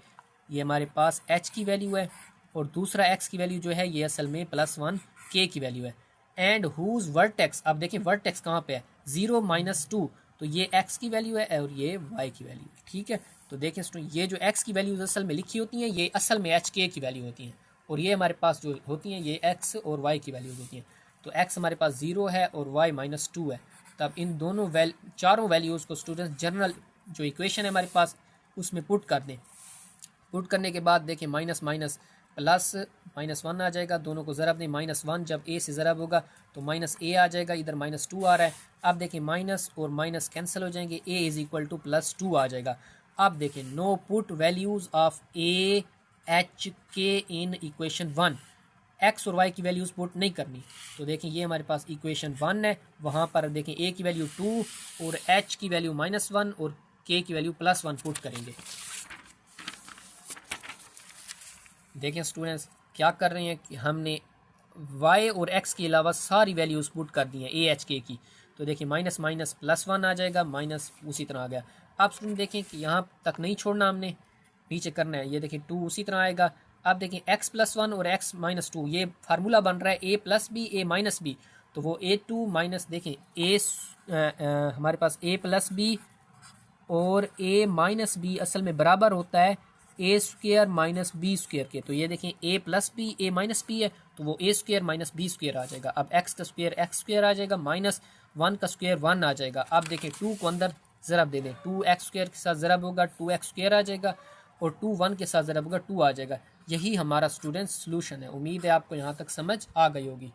ये हमारे पास एच की वैल्यू है, और दूसरा एक्स की वैल्यू जो है ये असल में +1 के की वैल्यू है। एंड हुज वर्टेक्स, अब देखें वर्टेक्स कहाँ पे है, 0 -2, तो ये एक्स की वैल्यू है और ये वाई की वैल्यू है। ठीक है, तो देखें स्टूडेंट ये जो एक्स की वैल्यूज असल में लिखी होती हैं ये असल में एच के की वैल्यू होती हैं, और ये हमारे पास जो होती हैं ये एक्स और वाई की वैल्यूज होती हैं। तो एक्स हमारे पास 0 है और वाई -2 है। तब इन दोनों चारों वैल्यूज़ को स्टूडेंट्स जनरल जो इक्वेशन है हमारे पास उसमें पुट कर दें। पुट करने के बाद देखें माइनस माइनस प्लस -1 आ जाएगा, दोनों को ज़रब दें, -1 जब ए से ज़रब होगा तो -a आ जाएगा, इधर -2 आ रहा है। अब देखें माइनस और माइनस कैंसिल हो जाएंगे, a इज़ इक्वल टू +2 आ जाएगा। अब देखें know put values of A H के इन इक्वेशन 1। एक्स और वाई की वैल्यूज़ पुट नहीं करनी, तो देखें ये हमारे पास इक्वेशन 1 है, वहाँ पर देखें ए की वैल्यू 2 और एच की वैल्यू -1 और के की वैल्यू +1 पुट करेंगे। देखें स्टूडेंट्स क्या कर रहे हैं कि हमने y और x के अलावा सारी वैल्यूज़ पुट कर दी हैं ए एच के की। तो देखिए माइनस माइनस +1 आ जाएगा, माइनस उसी तरह आ गया। अब स्टूडेंट देखें कि यहाँ तक नहीं छोड़ना, हमने नीचे करना है। ये देखें 2 उसी तरह आएगा। अब देखें x +1 और x -2 ये फार्मूला बन रहा है a + b a - b, तो वो a2 माइनस देखें हमारे पास a + b और a - b असल में बराबर होता है a² - b² के। तो ये देखें a + b a - b है तो वो a² - b² आ जाएगा। अब x का स्क्वायर x² आ जाएगा, -1 का स्क्वायर 1 आ जाएगा। अब देखें 2 को अंदर ज़रब दे दें, 2x² के साथ ज़रब होगा 2x² आ जाएगा, और 2 1 के साथ ज़रब होगा 2 आ जाएगा। यही हमारा स्टूडेंट सोल्यूशन है। उम्मीद है आपको यहाँ तक समझ आ गई होगी।